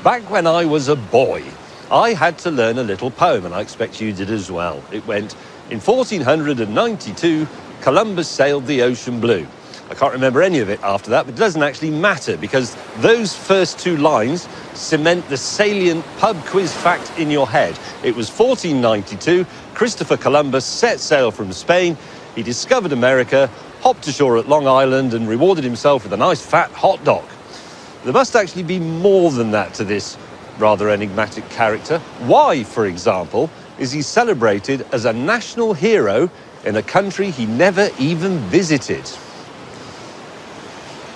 Back when I was a boy, I had to learn a little poem, and I expect you did as well. It went, in 1492, Columbus sailed the ocean blue. I can't remember any of it after that, but it doesn't actually matter because those first two lines cement the salient pub quiz fact in your head. It was 1492, Christopher Columbus set sail from Spain. He discovered America, hopped ashore at Long Island and rewarded himself with a nice fat hot dog. There must actually be more than that to this rather enigmatic character. Why, for example, is he celebrated as a national hero in a country he never even visited?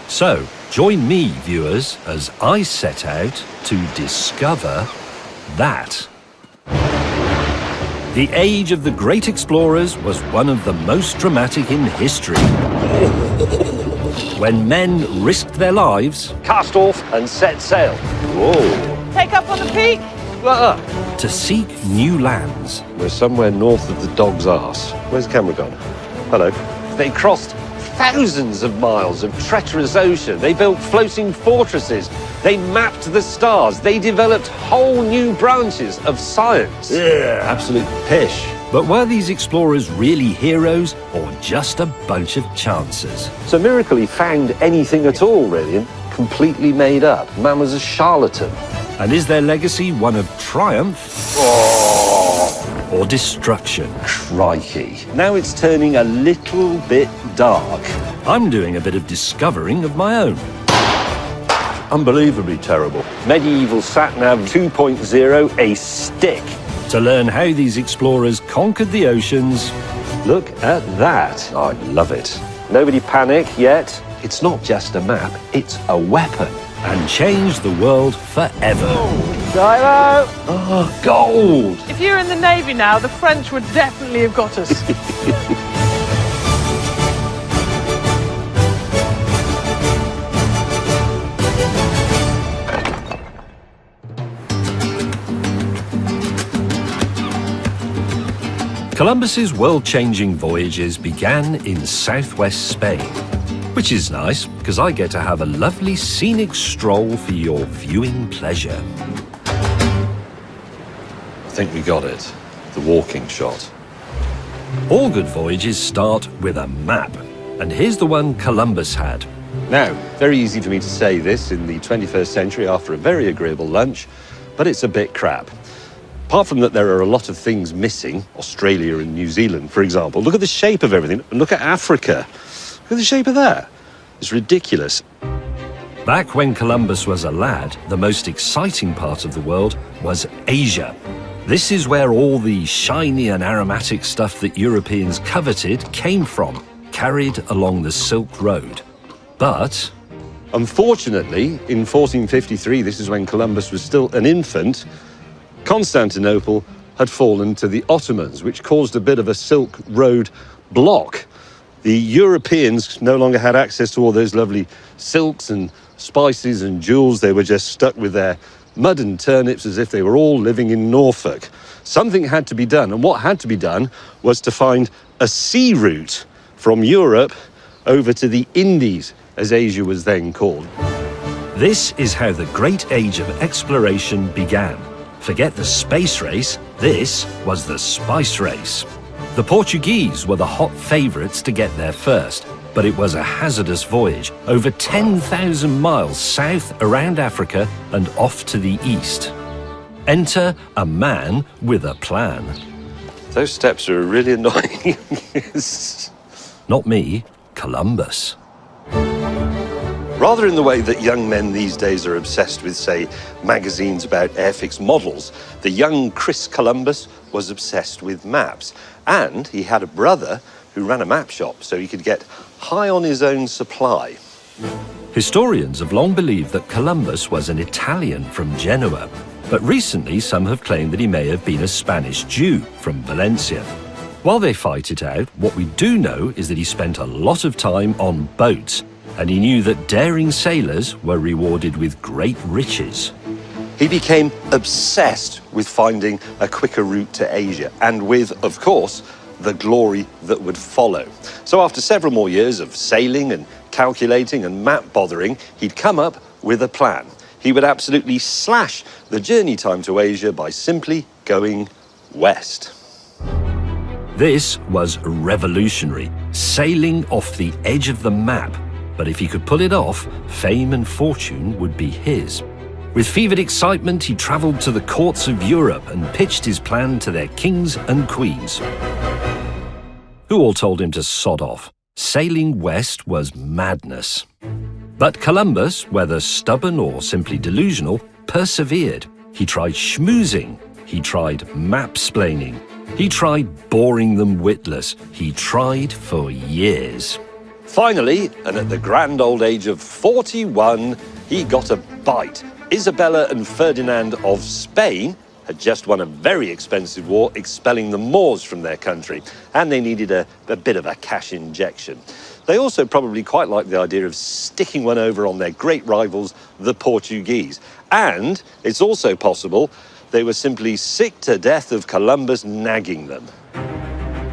So, join me, viewers, as I set out to discover that. The age of the great explorers was one of the most dramatic in history. When men risked their lives, Cast off and set sail. Whoa. Take up on the peak. to seek new lands. We're somewhere north of the dog's arse. Where's the camera gone? Hello. They crossed thousands of miles of treacherous ocean. They built floating fortresses. They mapped the stars. They developed whole new branches of science. Yeah. Absolute pish. But were these explorers really heroes or just a bunch of chances? It's a miracle he found anything at all, really, and completely made up. Man was a charlatan. And is their legacy one of triumph or destruction? Crikey. Now it's turning a little bit dark. I'm doing a bit of discovering of my own. Unbelievably terrible. Medieval sat-nav 2.0, a stick. To learn how these explorers conquered the oceans. Look at that. I love it. Nobody panic yet. It's not just a map, it's a weapon. And changed the world forever. Divo! Oh, gold! If you were in the Navy now, the French would definitely have got us. Columbus's world-changing voyages began in southwest Spain, which is nice because I get to have a lovely scenic stroll for your viewing pleasure. I think we got it. The walking shot. All good voyages start with a map, and here's the one Columbus had. Now, very easy for me to say this in the 21st century after a very agreeable lunch, but it's a bit crap. Apart from that, there are a lot of things missing. Australia and New Zealand, for example. Look at the shape of everything, and look at Africa. Look at the shape of that. It's ridiculous. Back when Columbus was a lad, the most exciting part of the world was Asia. This is where all the shiny and aromatic stuff that Europeans coveted came from, carried along the Silk Road. But unfortunately, in 1453, this is when Columbus was still an infant, Constantinople had fallen to the Ottomans, which caused a bit of a Silk Road block. The Europeans no longer had access to all those lovely silks and spices and jewels. They were just stuck with their mud and turnips as if they were all living in Norfolk. Something had to be done, and what had to be done was to find a sea route from Europe over to the Indies, as Asia was then called. this is how the great age of exploration began. Forget the space race, this was the spice race. The Portuguese were the hot favourites to get there first, but it was a hazardous voyage, over 10,000 miles south around Africa and off to the east. Enter a man with a plan. Those steps are really annoying. Not me, Columbus. Rather in the way that young men these days are obsessed with, say, magazines about airfix models, the young Chris Columbus was obsessed with maps. And he had a brother who ran a map shop, so he could get high on his own supply. Historians have long believed that Columbus was an Italian from Genoa, but recently some have claimed that he may have been a Spanish Jew from Valencia. While they fight it out, what we do know is that he spent a lot of time on boats, and he knew that daring sailors were rewarded with great riches. He became obsessed with finding a quicker route to Asia, and with, of course, the glory that would follow. So after several more years of sailing and calculating and map bothering, he'd come up with a plan. he would absolutely slash the journey time to Asia by simply going west. This was revolutionary, sailing off the edge of the map. But if he could pull it off, fame and fortune would be his. With fevered excitement, he travelled to the courts of Europe and pitched his plan to their kings and queens, who all told him to sod off. Sailing west was madness. But Columbus, whether stubborn or simply delusional, persevered. He tried schmoozing. He tried map-splaining. He tried boring them witless. He tried for years. Finally, and at the grand old age of 41, he got a bite. Isabella and Ferdinand of Spain had just won a very expensive war expelling the Moors from their country, and they needed a bit of a cash injection. They also probably quite liked the idea of sticking one over on their great rivals, the Portuguese. And it's also possible they were simply sick to death of Columbus nagging them.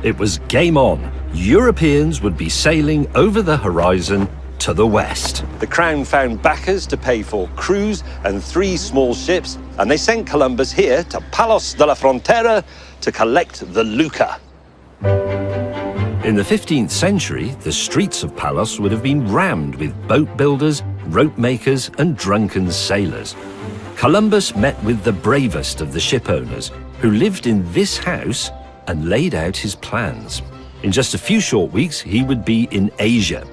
It was game on. Europeans would be sailing over the horizon to the west. The Crown found backers to pay for crews and 3 small ships, and they sent Columbus here to Palos de la Frontera to collect the lucre. In the 15th century, the streets of Palos would have been rammed with boat builders, rope makers, and drunken sailors. Columbus met with the bravest of the ship owners, who lived in this house and laid out his plans. In just a few short weeks, he would be in Asia,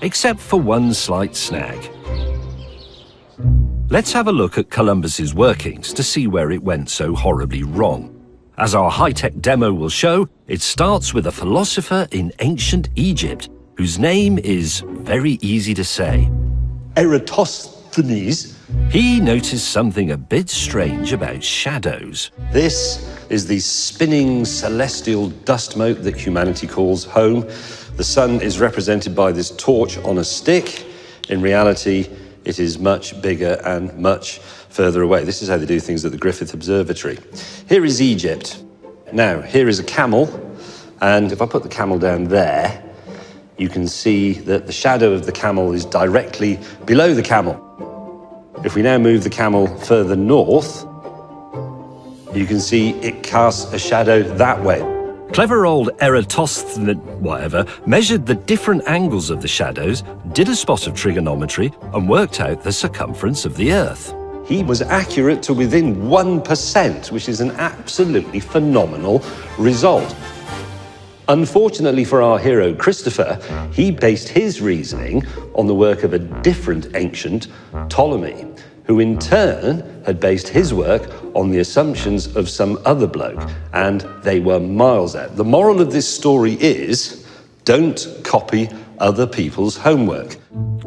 except for one slight snag. Let's have a look at Columbus's workings to see where it went so horribly wrong. As our high-tech demo will show, it starts with a philosopher in ancient Egypt, whose name is very easy to say. Eratosthenes. He noticed something a bit strange about shadows. This is the spinning celestial dust mote that humanity calls home. The sun is represented by this torch on a stick. In reality, it is much bigger and much further away. This is how they do things at the Griffith Observatory. Here is Egypt. Now, here is a camel, and if I put the camel down there, you can see that the shadow of the camel is directly below the camel. If we now move the camel further north, you can see it casts a shadow that way. Clever old Eratosthenes, whatever, measured the different angles of the shadows, did a spot of trigonometry, and worked out the circumference of the Earth. He was accurate to within 1%, which is an absolutely phenomenal result. Unfortunately for our hero Christopher, he based his reasoning on the work of a different ancient, Ptolemy, who in turn had based his work on the assumptions of some other bloke, and they were miles out. The moral of this story is, don't copy other people's homework.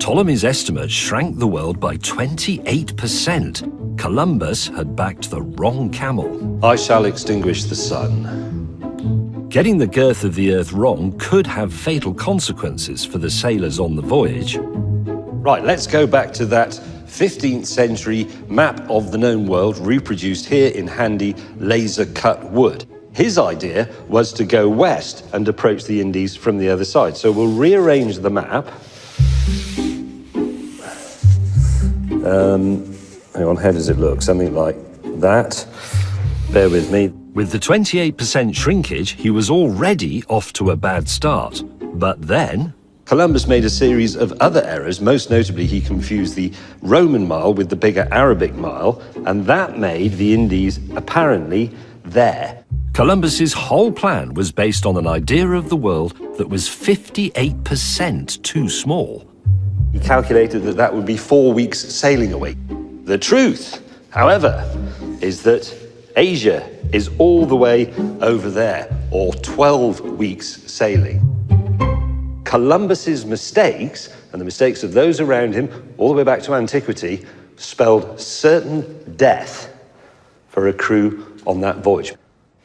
Ptolemy's estimate shrank the world by 28%. Columbus had backed the wrong camel. I shall extinguish the sun. Getting the girth of the Earth wrong could have fatal consequences for the sailors on the voyage. Right, let's go back to that 15th century map of the known world reproduced here in handy laser-cut wood. His idea was to go west and approach the Indies from the other side. So we'll rearrange the map. Hang on, how does it look? Something like that. Bear with me. With the 28% shrinkage, he was already off to a bad start. But then Columbus made a series of other errors. Most notably, he confused the Roman mile with the bigger Arabic mile, and that made the Indies apparently there. Columbus's whole plan was based on an idea of the world that was 58% too small. He calculated that that would be 4 weeks sailing away. The truth, however, is that Asia is all the way over there, or 12 weeks sailing. Columbus's mistakes, and the mistakes of those around him, all the way back to antiquity, spelled certain death for a crew on that voyage.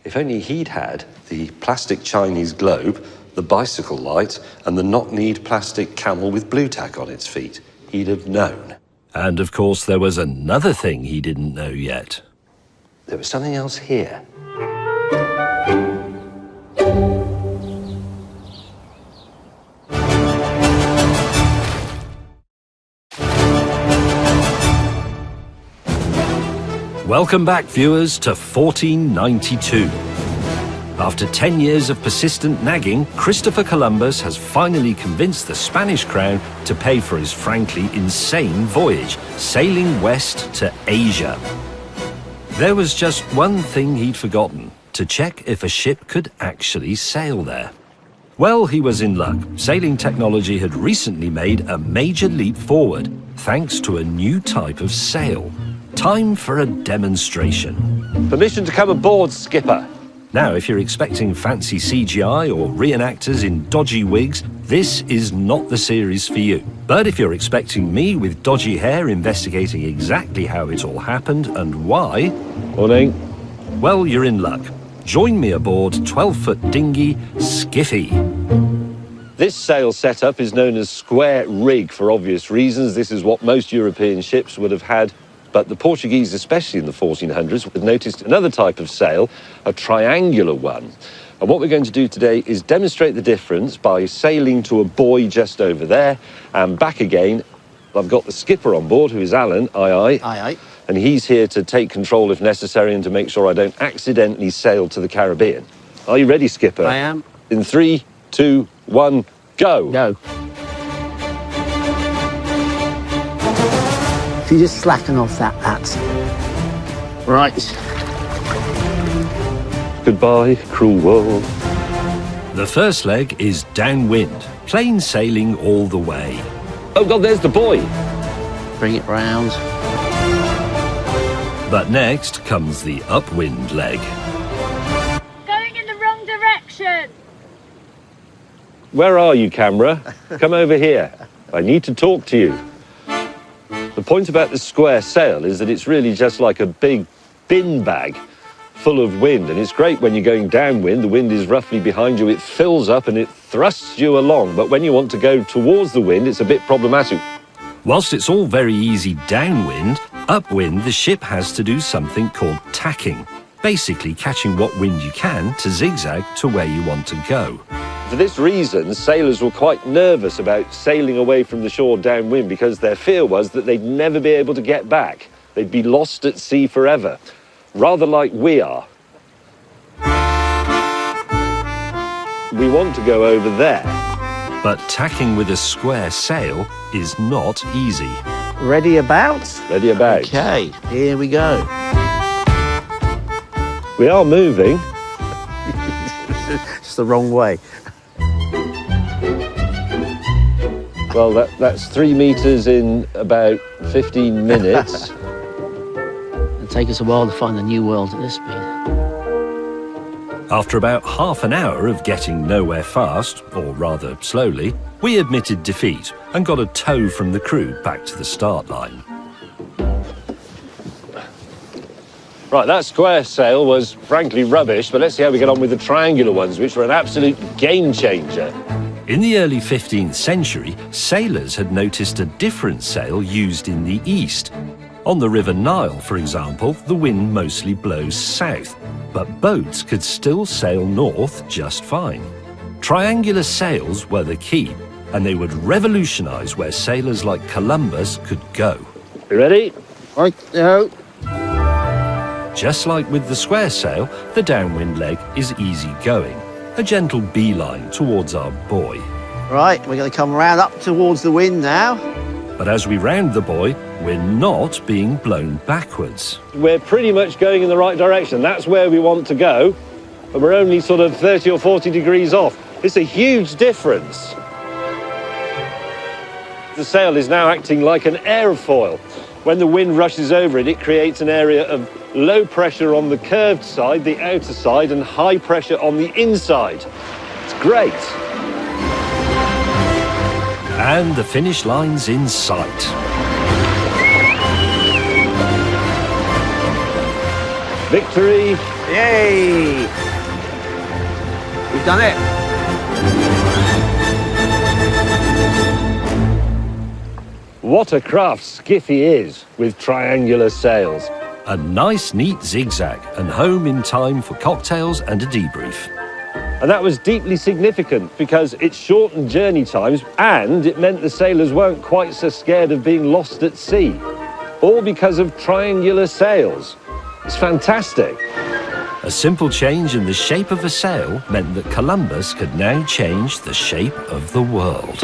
If only he'd had the plastic Chinese globe, the bicycle light, and the knock-kneed plastic camel with blue tack on its feet, he'd have known. And of course, there was another thing he didn't know yet. There was something else here. Welcome back, viewers, to 1492. After 10 years of persistent nagging, Christopher Columbus has finally convinced the Spanish crown to pay for his frankly insane voyage, sailing west to Asia. There was just one thing he'd forgotten: to check if a ship could actually sail there. Well, he was in luck. Sailing technology had recently made a major leap forward, thanks to a new type of sail. Time for a demonstration. Permission to come aboard, skipper. Now, if you're expecting fancy CGI or reenactors in dodgy wigs, this is not the series for you. But if you're expecting me with dodgy hair investigating exactly how it all happened and why... Morning. Well, you're in luck. Join me aboard 12-foot dinghy Skiffy. This sail setup is known as square rig for obvious reasons. This is what most European ships would have had. But the Portuguese, especially in the 1400s, had noticed another type of sail, a triangular one. And what we're going to do today is demonstrate the difference by sailing to a buoy just over there and back again. I've got the skipper on board, who is Alan. Aye, aye. Aye, aye. And he's here to take control if necessary and to make sure I don't accidentally sail to the Caribbean. Are you ready, skipper? I am. In 3, 2, 1, go. Go. If you just slacken off that's right. Goodbye, cruel world. The first leg is downwind, plain sailing all the way. Oh God, there's the buoy. Bring it round. But next comes the upwind leg. Going in the wrong direction. Where are you, camera? Come over here. I need to talk to you. The point about the square sail is that it's really just like a big bin bag full of wind, and it's great when you're going downwind. The wind is roughly behind you, it fills up and it thrusts you along, but when you want to go towards the wind, it's a bit problematic. Whilst it's all very easy downwind, upwind the ship has to do something called tacking, basically catching what wind you can to zigzag to where you want to go. For this reason, sailors were quite nervous about sailing away from the shore downwind because their fear was that they'd never be able to get back. They'd be lost at sea forever, rather like we are. We want to go over there. But tacking with a square sail is not easy. Ready about? Ready about. Okay, here we go. We are moving. It's the wrong way. Well, that's 3 meters in about 15 minutes. It'll take us a while to find the new world at this speed. After about half an hour of getting nowhere fast, or rather slowly, we admitted defeat and got a tow from the crew back to the start line. Right, that square sail was frankly rubbish, but let's see how we get on with the triangular ones, which were an absolute game changer. In the early 15th century, sailors had noticed a different sail used in the east. On the River Nile, for example, the wind mostly blows south, but boats could still sail north just fine. Triangular sails were the key, and they would revolutionize where sailors like Columbus could go. You ready? Right, no. Just like with the square sail, the downwind leg is easy going, a gentle beeline towards our buoy. Right, we're going to come round up towards the wind now. But as we round the buoy, we're not being blown backwards. We're pretty much going in the right direction. That's where we want to go, but we're only sort of 30 or 40 degrees off. It's a huge difference. The sail is now acting like an airfoil. When the wind rushes over it, it creates an area of low pressure on the curved side, the outer side, and high pressure on the inside. It's great. And the finish line's in sight. Victory. Yay! We've done it. What a craft Skiffy is with triangular sails. A nice, neat zigzag, and home in time for cocktails and a debrief. And that was deeply significant because it shortened journey times and it meant the sailors weren't quite so scared of being lost at sea. All because of triangular sails. It's fantastic. A simple change in the shape of a sail meant that Columbus could now change the shape of the world.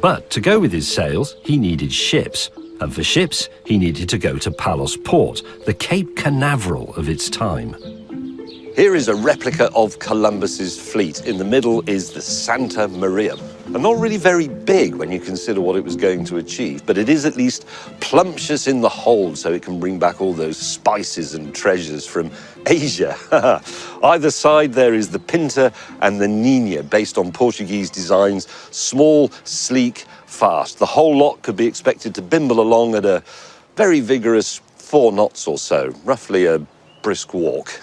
But to go with his sails, he needed ships. And for ships, he needed to go to Palos Port, the Cape Canaveral of its time. Here is a replica of Columbus's fleet. In the middle is the Santa Maria. And not really very big when you consider what it was going to achieve, but it is at least plumptious in the hold, so it can bring back all those spices and treasures from Asia. Either side there is the Pinta and the Nina, based on Portuguese designs, small, sleek, fast. The whole lot could be expected to bimble along at a very vigorous 4 knots or so, roughly a brisk walk.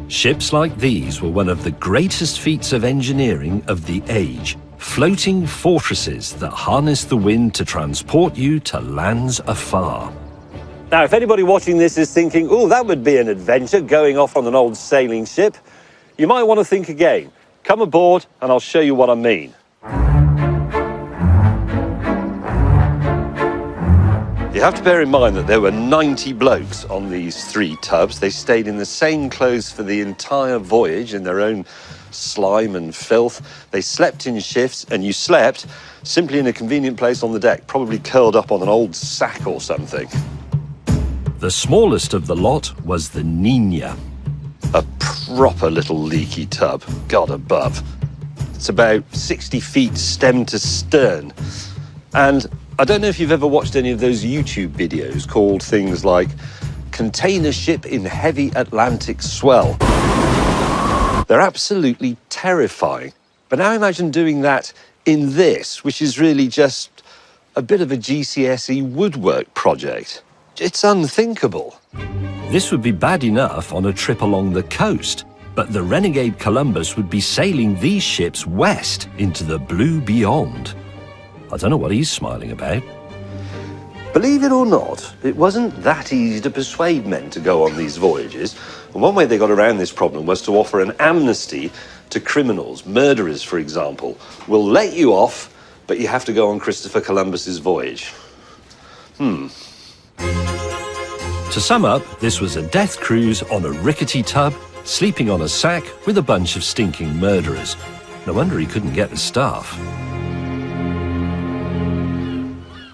Ships like these were one of the greatest feats of engineering of the age. Floating fortresses that harnessed the wind to transport you to lands afar. Now, if anybody watching this is thinking, oh, that would be an adventure, going off on an old sailing ship, you might want to think again. Come aboard and I'll show you what I mean. You have to bear in mind that there were 90 blokes on these 3 tubs. They stayed in the same clothes for the entire voyage in their own slime and filth. They slept in shifts, and you slept simply in a convenient place on the deck, probably curled up on an old sack or something. The smallest of the lot was the Nina. A proper little leaky tub, God above. It's about 60 feet stem to stern. And I don't know if you've ever watched any of those YouTube videos called things like Container Ship in Heavy Atlantic Swell. They're absolutely terrifying. But now imagine doing that in this, which is really just a bit of a GCSE woodwork project. It's unthinkable. This would be bad enough on a trip along the coast, but the renegade Columbus would be sailing these ships west into the blue beyond. I don't know what he's smiling about. Believe it or not, it wasn't that easy to persuade men to go on these voyages. And one way they got around this problem was to offer an amnesty to criminals. Murderers, for example, will let you off, but you have to go on Christopher Columbus's voyage. To sum up, this was a death cruise on a rickety tub, sleeping on a sack with a bunch of stinking murderers. No wonder he couldn't get the staff.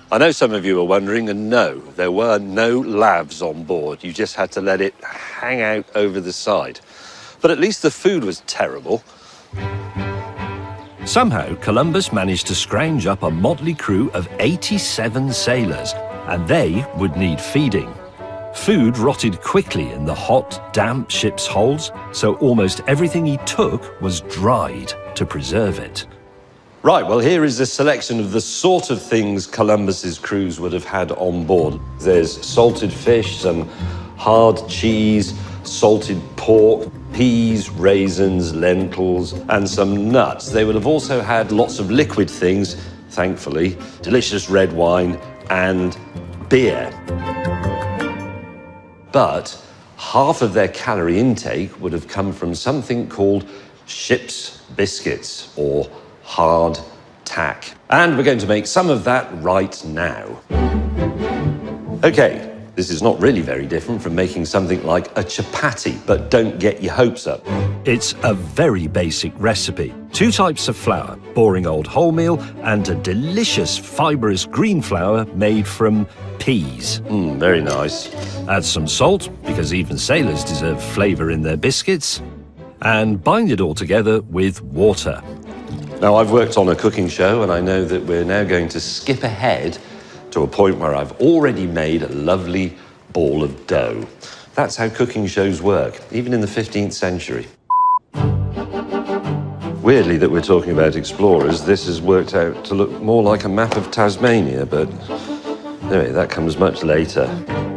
I know some of you are wondering, and no, there were no lavs on board. You just had to let it hang out over the side. But at least the food was terrible. Somehow, Columbus managed to scrounge up a motley crew of 87 sailors, and they would need feeding. Food rotted quickly in the hot, damp ship's holds, so almost everything he took was dried to preserve it. Right, well, here is a selection of the sort of things Columbus's crews would have had on board. There's salted fish, some hard cheese, salted pork, peas, raisins, lentils, and some nuts. They would have also had lots of liquid things, thankfully, delicious red wine and beer. But half of their calorie intake would have come from something called ship's biscuits, or hard tack. And we're going to make some of that right now. Okay, this is not really very different from making something like a chapati, but don't get your hopes up. It's a very basic recipe. 2 types of flour, boring old wholemeal, and a delicious fibrous green flour made from peas. Very nice. Add some salt, because even sailors deserve flavour in their biscuits, and bind it all together with water. Now, I've worked on a cooking show, and I know that we're now going to skip ahead to a point where I've already made a lovely ball of dough. That's how cooking shows work, even in the 15th century. Weirdly that we're talking about explorers, this has worked out to look more like a map of Tasmania, but anyway, that comes much later.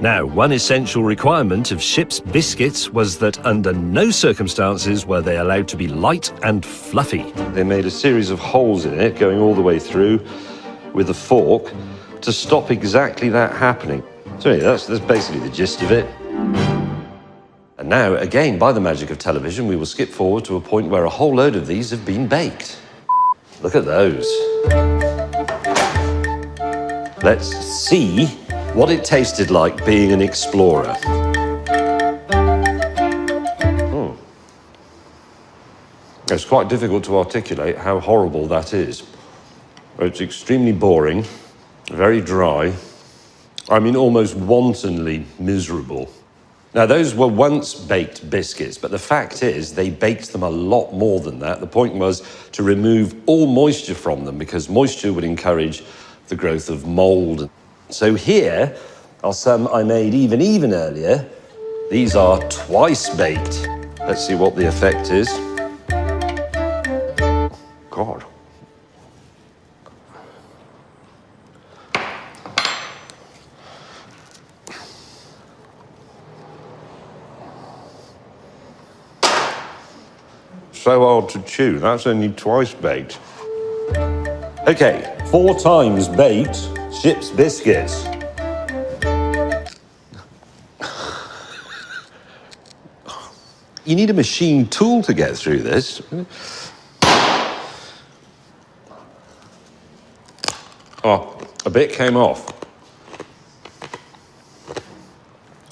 Now, one essential requirement of ship's biscuits was that under no circumstances were they allowed to be light and fluffy. They made a series of holes in it, going all the way through, with a fork, to stop exactly that happening. So anyway, that's basically the gist of it. And now, again, by the magic of television, we will skip forward to a point where a whole load of these have been baked. Look at those. Let's see what it tasted like being an explorer. It's quite difficult to articulate how horrible that is. It's extremely boring, very dry, I mean almost wantonly miserable. Now those were once baked biscuits, but the fact is they baked them a lot more than that. The point was to remove all moisture from them because moisture would encourage the growth of mould. So here are some I made even earlier. These are twice baked. Let's see what the effect is. God. So hard to chew. That's only twice baked. Okay, 4 times baked ship's biscuits. You need a machine tool to get through this. Oh, a bit came off.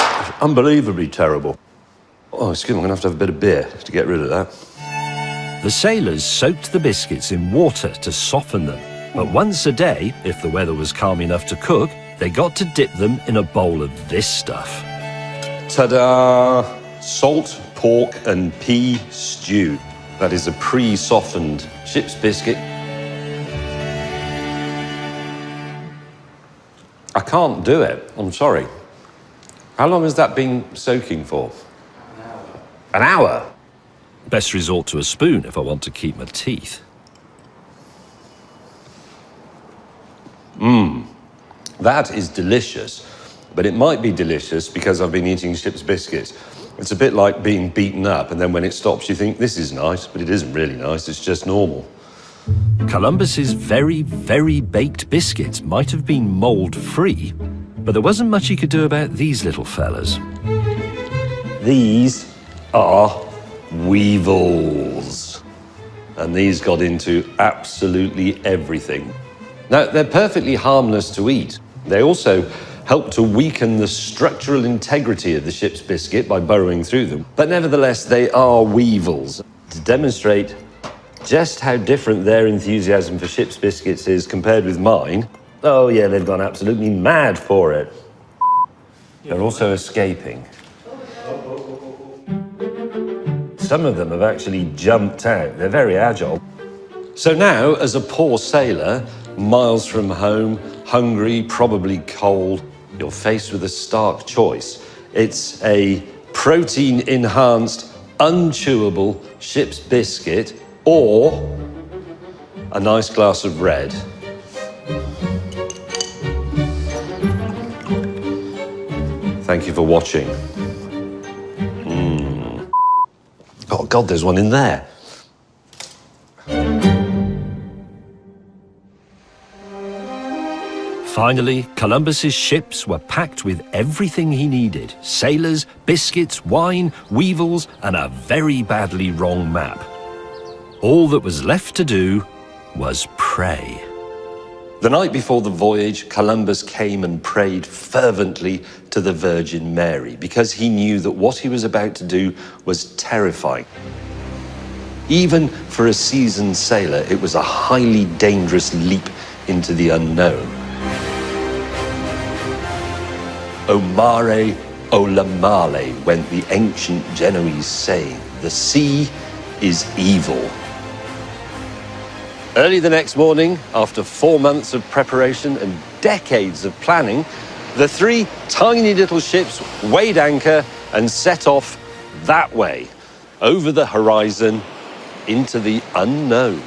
It's unbelievably terrible. Oh, excuse me, I'm going to have a bit of beer to get rid of that. The sailors soaked the biscuits in water to soften them. But once a day, if the weather was calm enough to cook, they got to dip them in a bowl of this stuff. Ta-da! Salt, pork and pea stew. That is a pre-softened ship's biscuit. I can't do it, I'm sorry. How long has that been soaking for? An hour? Best resort to a spoon if I want to keep my teeth. That is delicious, but it might be delicious because I've been eating ship's biscuits. It's a bit like being beaten up, and then when it stops you think, this is nice, but it isn't really nice, it's just normal. Columbus's very baked biscuits might have been mould-free, but there wasn't much he could do about these little fellas. These are weevils. And these got into absolutely everything. Now, they're perfectly harmless to eat. They also help to weaken the structural integrity of the ship's biscuit by burrowing through them. But nevertheless, they are weevils. To demonstrate just how different their enthusiasm for ship's biscuits is compared with mine, oh yeah, they've gone absolutely mad for it. They're also escaping. Some of them have actually jumped out. They're very agile. So now, as a poor sailor, miles from home, hungry, probably cold, you're faced with a stark choice. It's a protein-enhanced, unchewable ship's biscuit or a nice glass of red. Thank you for watching. Oh, God, there's one in there. Finally, Columbus's ships were packed with everything he needed. Sailors, biscuits, wine, weevils, and a very badly wrong map. All that was left to do was pray. The night before the voyage, Columbus came and prayed fervently to the Virgin Mary because he knew that what he was about to do was terrifying. Even for a seasoned sailor, it was a highly dangerous leap into the unknown. O mare, o la male, went the ancient Genoese saying. The sea is evil. Early the next morning, after 4 months of preparation and decades of planning, the 3 tiny little ships weighed anchor and set off that way, over the horizon, into the unknown.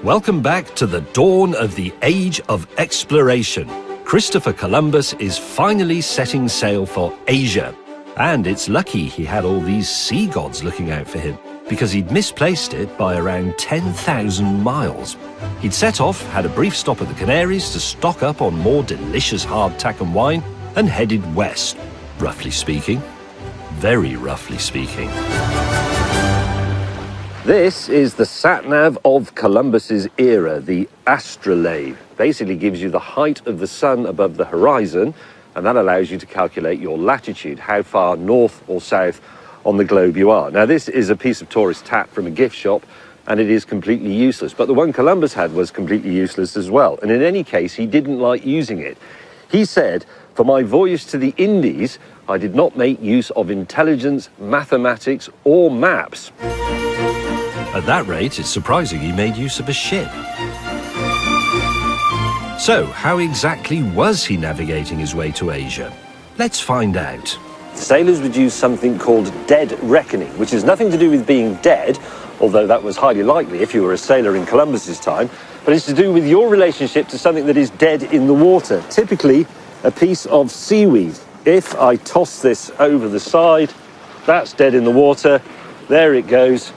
Welcome back to the dawn of the Age of Exploration. Christopher Columbus is finally setting sail for Asia. And it's lucky he had all these sea gods looking out for him, because he'd misplaced it by around 10,000 miles. He'd set off, had a brief stop at the Canaries to stock up on more delicious hardtack and wine, and headed west, roughly speaking. very roughly speaking. This is the sat-nav of Columbus's era, the astrolabe. Basically gives you the height of the sun above the horizon, and that allows you to calculate your latitude, how far north or south on the globe you are. Now, this is a piece of tourist tat from a gift shop, and it is completely useless. But the one Columbus had was completely useless as well. And in any case, he didn't like using it. He said, "For my voyage to the Indies, I did not make use of intelligence, mathematics, or maps." At that rate, it's surprising he made use of a ship. So, how exactly was he navigating his way to Asia? Let's find out. Sailors would use something called dead reckoning, which has nothing to do with being dead, although that was highly likely if you were a sailor in Columbus's time, but it's to do with your relationship to something that is dead in the water, typically a piece of seaweed. If I toss this over the side, that's dead in the water, there it goes,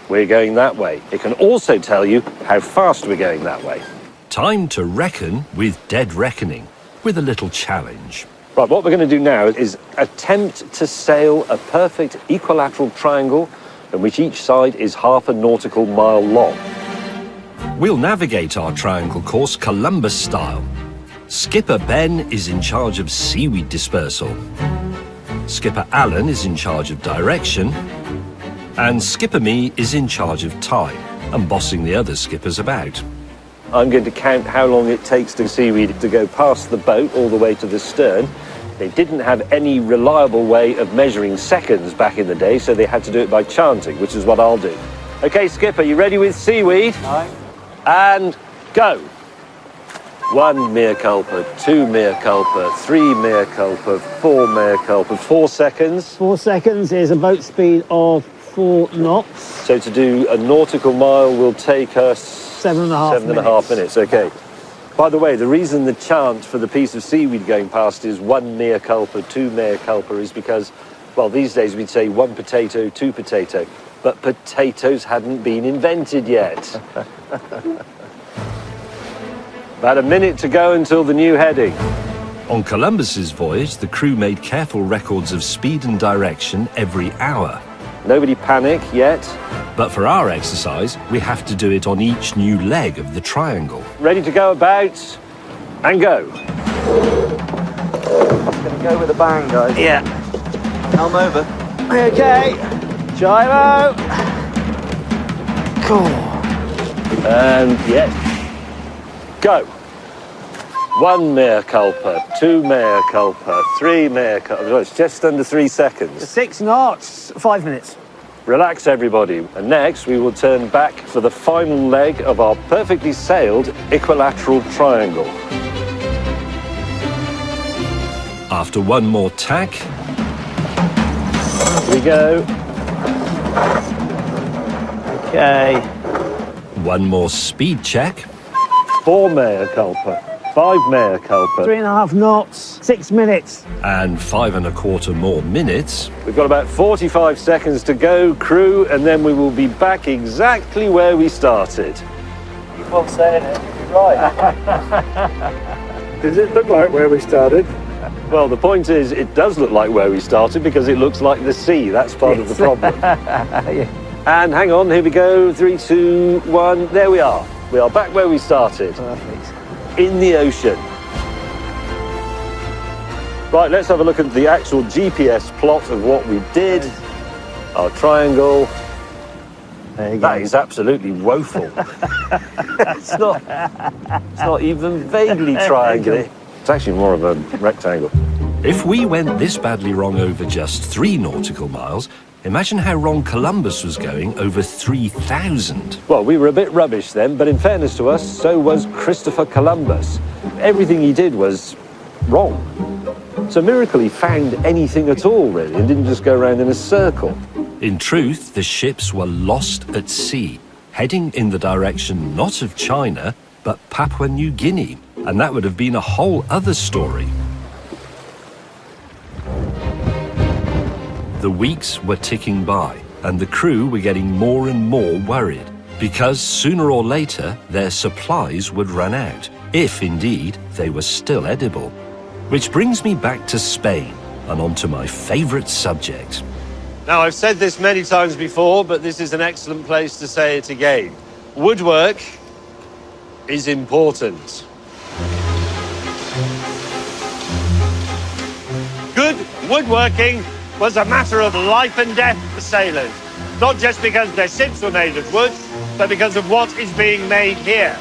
we're going that way. It can also tell you how fast we're going that way. Time to reckon with dead reckoning, with a little challenge. Right, what we're going to do now is attempt to sail a perfect equilateral triangle in which each side is half a nautical mile long. We'll navigate our triangle course Columbus style. Skipper Ben is in charge of seaweed dispersal. Skipper Alan is in charge of direction. And Skipper Me is in charge of time and bossing the other skippers about. I'm going to count how long it takes the seaweed to go past the boat all the way to the stern. They didn't have any reliable way of measuring seconds back in the day, so they had to do it by chanting, which is what I'll do. Okay, Skipper, you ready with seaweed? Aye. And go. 1 mea culpa, 2 mea culpa, 3 mea culpa, 4 mea culpa. 4 seconds. 4 seconds is a boat speed of 4 knots. So to do a nautical mile will take us 7.5 minutes. Okay. By the way, the reason the chant for the piece of seaweed going past is 1 mea culpa, 2 mea culpa is because, well, these days we'd say 1 potato, 2 potato, but potatoes hadn't been invented yet. About a minute to go until the new heading. On Columbus's voyage, the crew made careful records of speed and direction every hour. Nobody panic yet. But for our exercise, we have to do it on each new leg of the triangle. Ready to go about and go. Gonna go with a bang, guys. Yeah. Helm over. Okay. Gyro. Cool. And yes. Go. 1 mea culpa, 2 mea culpa, 3 mea culpa. It's just under 3 seconds. 6 knots, 5 minutes. Relax, everybody. And next, we will turn back for the final leg of our perfectly sailed equilateral triangle. After one more tack, Here we go. Okay. one more speed check, 4 mea culpa, 5 mea culpa. 3.5 knots, 6 minutes. and 5 1/4 more minutes. We've got about 45 seconds to go, crew, and then we will be back exactly where we started. Keep on saying it, you'll be right. Does it look like where we started? Well, the point is, it does look like where we started because it looks like the sea. That's part of the problem. And hang on, here we go. 3, 2, 1. There we are. We are back where we started. Perfect. In the ocean. Right, let's have a look at the actual GPS plot of what we did. Our triangle. There you That go. is absolutely woeful. it's not even vaguely triangular. It's actually more of a rectangle. If we went this badly wrong over just 3 nautical miles, imagine how wrong Columbus was going over 3,000. Well, we were a bit rubbish then, but in fairness to us, so was Christopher Columbus. Everything he did was wrong. It's a miracle he found anything at all, really, and didn't just go around in a circle. In truth, the ships were lost at sea, heading in the direction not of China, but Papua New Guinea. And that would have been a whole other story. The weeks were ticking by, and the crew were getting more and more worried, because sooner or later their supplies would run out, if indeed they were still edible. Which brings me back to Spain, and onto my favourite subject. Now, I've said this many times before, but this is an excellent place to say it again. Woodwork is important. Good woodworking was a matter of life and death for sailors. Not just because their ships were made of wood, but because of what is being made here.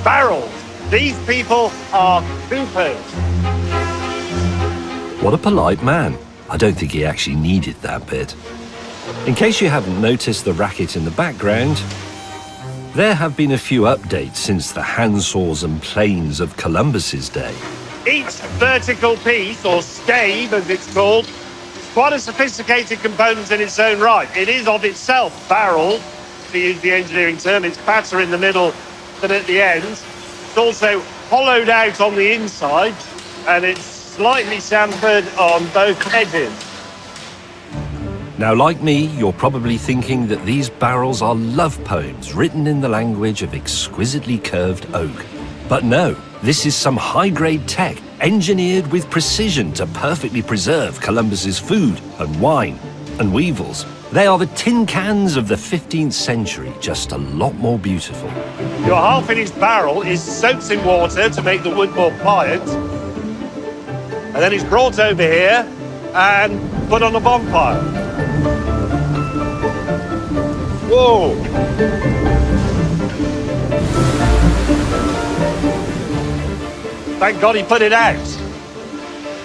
Barrels. These people are coopers. What a polite man. I don't think he actually needed that bit. In case you haven't noticed the racket in the background, there have been a few updates since the handsaws and planes of Columbus's day. Each vertical piece, or stave as it's called, is quite a sophisticated component in its own right. It is of itself barreled, to use the engineering term. It's fatter in the middle than at the ends. It's also hollowed out on the inside, and it's slightly chamfered on both edges. Now, like me, you're probably thinking that these barrels are love poems written in the language of exquisitely curved oak. But no, this is some high-grade tech engineered with precision to perfectly preserve Columbus's food and wine and weevils. They are the tin cans of the 15th century, just a lot more beautiful. Your half-finished barrel is soaked in water to make the wood more pliant, and then it's brought over here and put on a bonfire. Whoa! Thank God he put it out.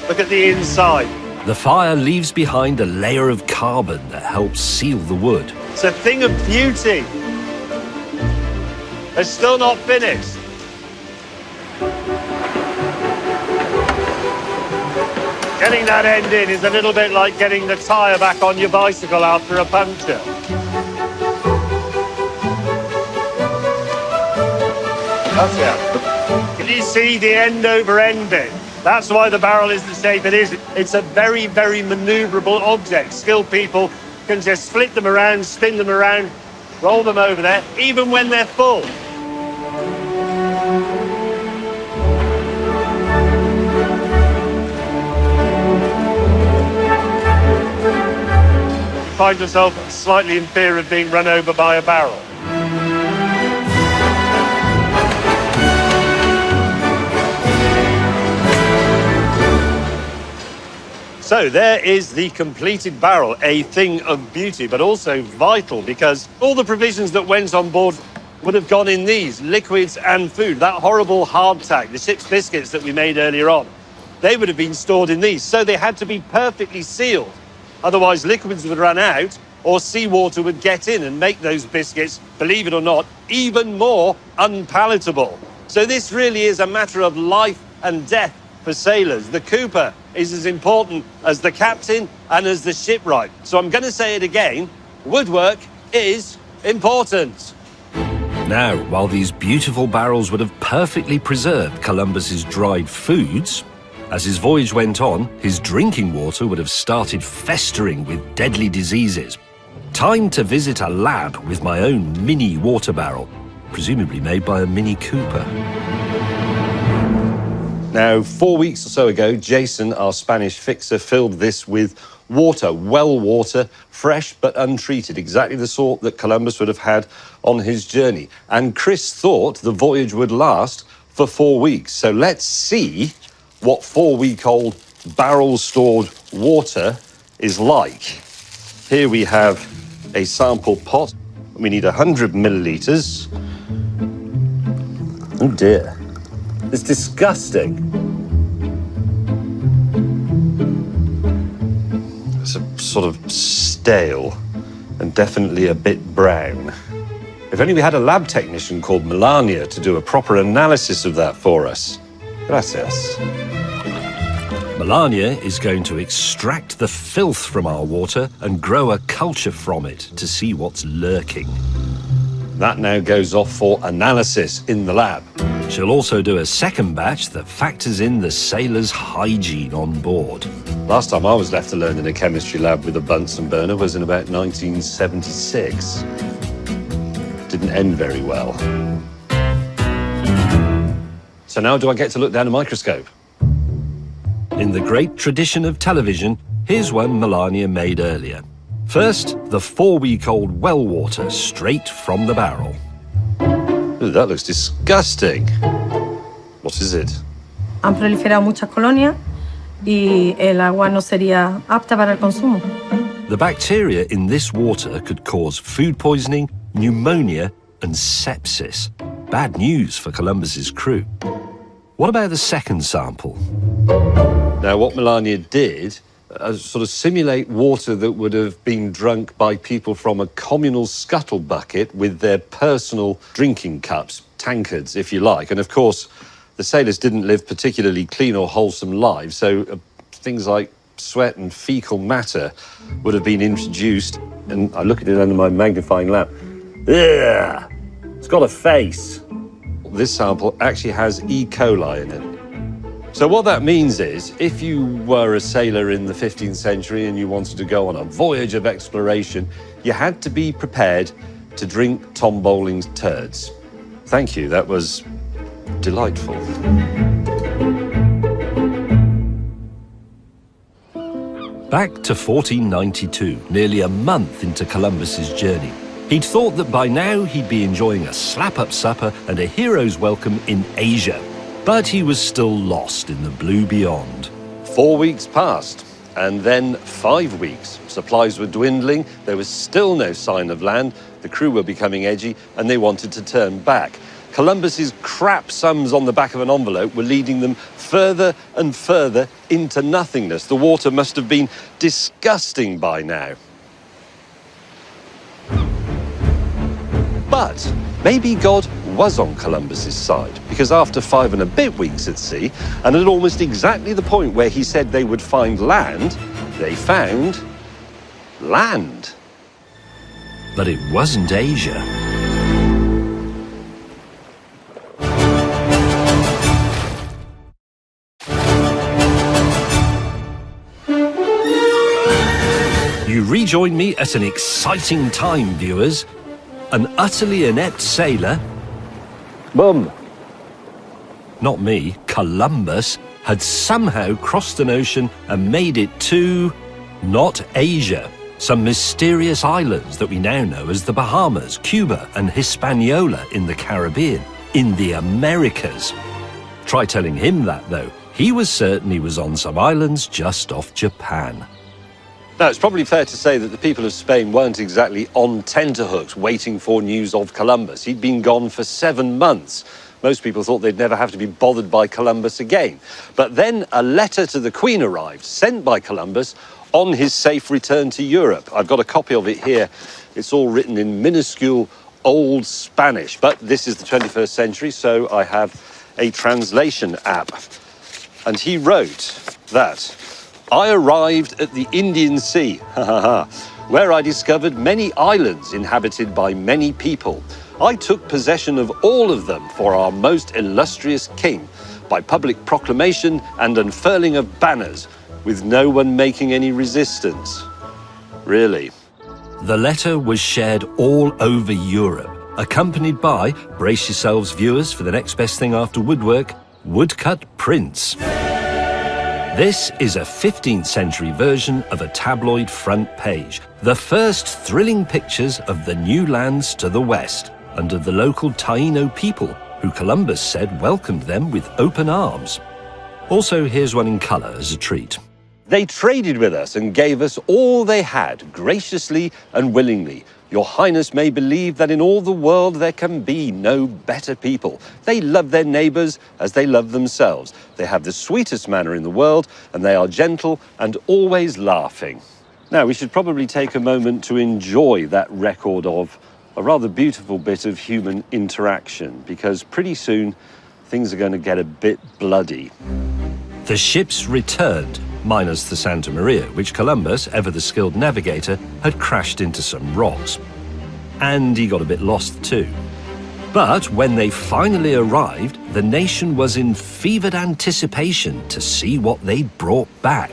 Look at the inside. The fire leaves behind a layer of carbon that helps seal the wood. It's a thing of beauty. It's still not finished. Getting that end in is a little bit like getting the tyre back on your bicycle after a puncture. That's it. Can you see the end over end bit? That's why the barrel is the shape it is. It's a very, very manoeuvrable object. Skilled people can just split them around, spin them around, roll them over there, even when they're full. You find yourself slightly in fear of being run over by a barrel. So there is the completed barrel, a thing of beauty, but also vital because all the provisions that went on board would have gone in these, liquids and food. That horrible hardtack, the ship's biscuits that we made earlier on, they would have been stored in these. So they had to be perfectly sealed. Otherwise, liquids would run out or seawater would get in and make those biscuits, believe it or not, even more unpalatable. So this really is a matter of life and death for sailors. The cooper is as important as the captain and as the shipwright. So I'm going to say it again, woodwork is important. Now, while these beautiful barrels would have perfectly preserved Columbus's dried foods, as his voyage went on, his drinking water would have started festering with deadly diseases. Time to visit a lab with my own mini water barrel, presumably made by a Mini Cooper. Now, 4 weeks or so ago, Jason, our Spanish fixer, filled this with water, well water, fresh but untreated, exactly the sort that Columbus would have had on his journey. And Chris thought the voyage would last for 4 weeks. So let's see what 4-week-old barrel-stored water is like. Here we have a sample pot. We need 100 millilitres. Oh dear. It's disgusting. It's a sort of stale and definitely a bit brown. If only we had a lab technician called Melania to do a proper analysis of that for us. Gracias. Melania is going to extract the filth from our water and grow a culture from it to see what's lurking. That now goes off for analysis in the lab. She'll also do a second batch that factors in the sailors' hygiene on board. Last time I was left alone in a chemistry lab with a Bunsen burner was in about 1976. Didn't end very well. So now do I get to look down a microscope? In the great tradition of television, here's one Melania made earlier. First, the 4-week-old well water straight from the barrel. Ooh, that looks disgusting. What is it? Han proliferado muchas colonias y el agua no sería apta para el consumo. The bacteria in this water could cause food poisoning, pneumonia, and sepsis. Bad news for Columbus's crew. What about the second sample? Now, what Melania did, sort of simulate water that would have been drunk by people from a communal scuttle bucket with their personal drinking cups, tankards, if you like. And of course, the sailors didn't live particularly clean or wholesome lives, so things like sweat and fecal matter would have been introduced. And I look at it under my magnifying lamp. Ugh! It's got a face. This sample actually has E. coli in it. So what that means is, if you were a sailor in the 15th century and you wanted to go on a voyage of exploration, you had to be prepared to drink Tom Bowling's turds. Thank you, that was delightful. Back to 1492, nearly a month into Columbus's journey. He'd thought that by now he'd be enjoying a slap-up supper and a hero's welcome in Asia. But he was still lost in the blue beyond. 4 weeks passed, and then 5 weeks. Supplies were dwindling, there was still no sign of land, the crew were becoming edgy, and they wanted to turn back. Columbus's crap sums on the back of an envelope were leading them further and further into nothingness. The water must have been disgusting by now. But maybe God was on Columbus's side, because after 5 and a bit weeks at sea, and at almost exactly the point where he said they would find land, they found land. But it wasn't Asia. You rejoin me at an exciting time, viewers. An utterly inept sailor, Mum. not me, Columbus, had somehow crossed an ocean and made it to, not Asia, some mysterious islands that we now know as the Bahamas, Cuba and Hispaniola in the Caribbean, in the Americas. Try telling him that, though. He was certain he was on some islands just off Japan. Now, it's probably fair to say that the people of Spain weren't exactly on tenterhooks waiting for news of Columbus. He'd been gone for 7 months. Most people thought they'd never have to be bothered by Columbus again. But then a letter to the Queen arrived, sent by Columbus on his safe return to Europe. I've got a copy of it here. It's all written in minuscule Old Spanish, but this is the 21st century, so I have a translation app. And he wrote that I arrived at the Indian Sea, where I discovered many islands inhabited by many people. I took possession of all of them for our most illustrious king, by public proclamation and unfurling of banners, with no one making any resistance. Really? The letter was shared all over Europe, accompanied by, brace yourselves viewers for the next best thing after woodwork, woodcut prints. This is a 15th century version of a tabloid front page, the first thrilling pictures of the new lands to the west, under the local Taino people, who Columbus said welcomed them with open arms. Also, here's one in colour as a treat. They traded with us and gave us all they had, graciously and willingly. Your Highness may believe that in all the world there can be no better people. They love their neighbours as they love themselves. They have the sweetest manner in the world, and they are gentle and always laughing. Now, we should probably take a moment to enjoy that record of a rather beautiful bit of human interaction, because pretty soon things are going to get a bit bloody. The ships returned, minus the Santa Maria, which Columbus, ever the skilled navigator, had crashed into some rocks. And he got a bit lost too. But when they finally arrived, the nation was in fevered anticipation to see what they'd brought back.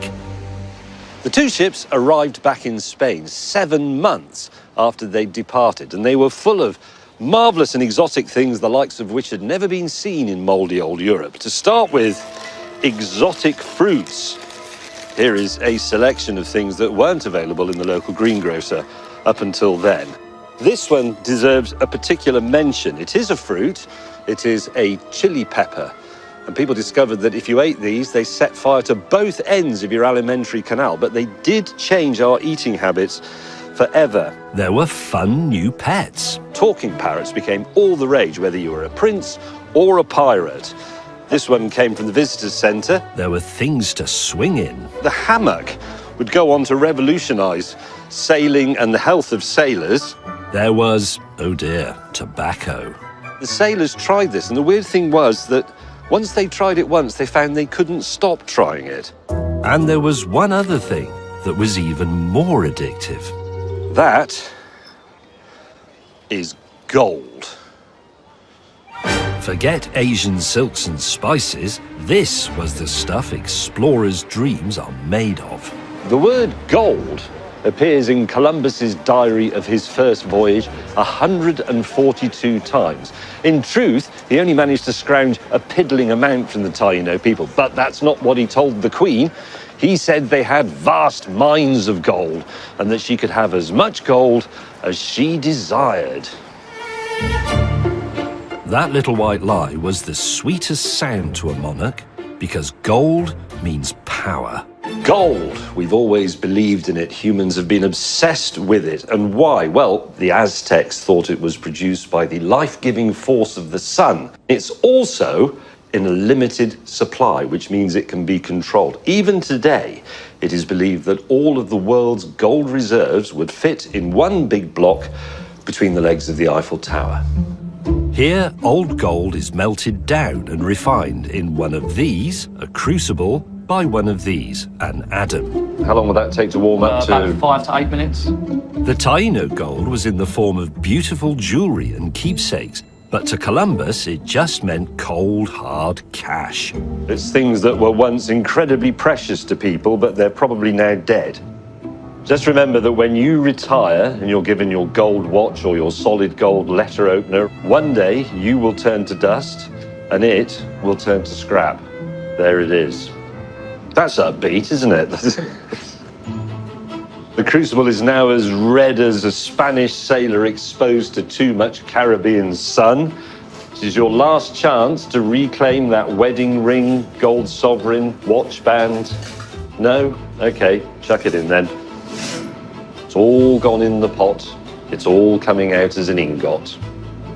The two ships arrived back in Spain 7 months after they'd departed, and they were full of marvellous and exotic things, the likes of which had never been seen in mouldy old Europe. To start with, exotic fruits. Here is a selection of things that weren't available in the local greengrocer up until then. This one deserves a particular mention. It is a fruit. It is a chili pepper. And people discovered that if you ate these, they set fire to both ends of your alimentary canal. But they did change our eating habits forever. There were fun new pets. Talking parrots became all the rage, whether you were a prince or a pirate. This one came from the visitor's centre. There were things to swing in. The hammock would go on to revolutionise sailing and the health of sailors. There was, oh dear, tobacco. The sailors tried this, and the weird thing was that once they tried it once, they found they couldn't stop trying it. And there was one other thing that was even more addictive. That is gold. Forget Asian silks and spices. This was the stuff explorers' dreams are made of. The word gold appears in Columbus's diary of his first voyage 142 times. In truth, he only managed to scrounge a piddling amount from the Taino people, but that's not what he told the Queen. He said they had vast mines of gold and that she could have as much gold as she desired. That little white lie was the sweetest sound to a monarch because gold means power. Gold, we've always believed in it. Humans have been obsessed with it. And why? Well, the Aztecs thought it was produced by the life-giving force of the sun. It's also in a limited supply, which means it can be controlled. Even today, it is believed that all of the world's gold reserves would fit in one big block between the legs of the Eiffel Tower. Here, old gold is melted down and refined in one of these, a crucible, by one of these, an adder. How long will that take to warm up to? About 5 to 8 minutes. The Taino gold was in the form of beautiful jewellery and keepsakes, but to Columbus it just meant cold, hard cash. It's things that were once incredibly precious to people, but they're probably now dead. Just remember that when you retire and you're given your gold watch or your solid gold letter opener, one day you will turn to dust and it will turn to scrap. There it is. That's upbeat, isn't it? The crucible is now as red as a Spanish sailor exposed to too much Caribbean sun. This is your last chance to reclaim that wedding ring, gold sovereign, watch band. No? Okay, chuck it in then. It's all gone in the pot. It's all coming out as an ingot.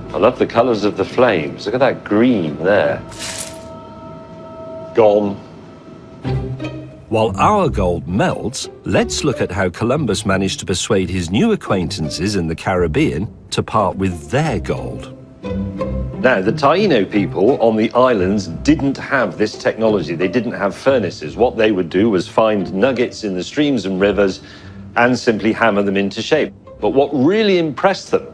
I love the colours of the flames. Look at that green there. Gone. While our gold melts, let's look at how Columbus managed to persuade his new acquaintances in the Caribbean to part with their gold. Now, the Taino people on the islands didn't have this technology. They didn't have furnaces. What they would do was find nuggets in the streams and rivers and simply hammer them into shape. But what really impressed them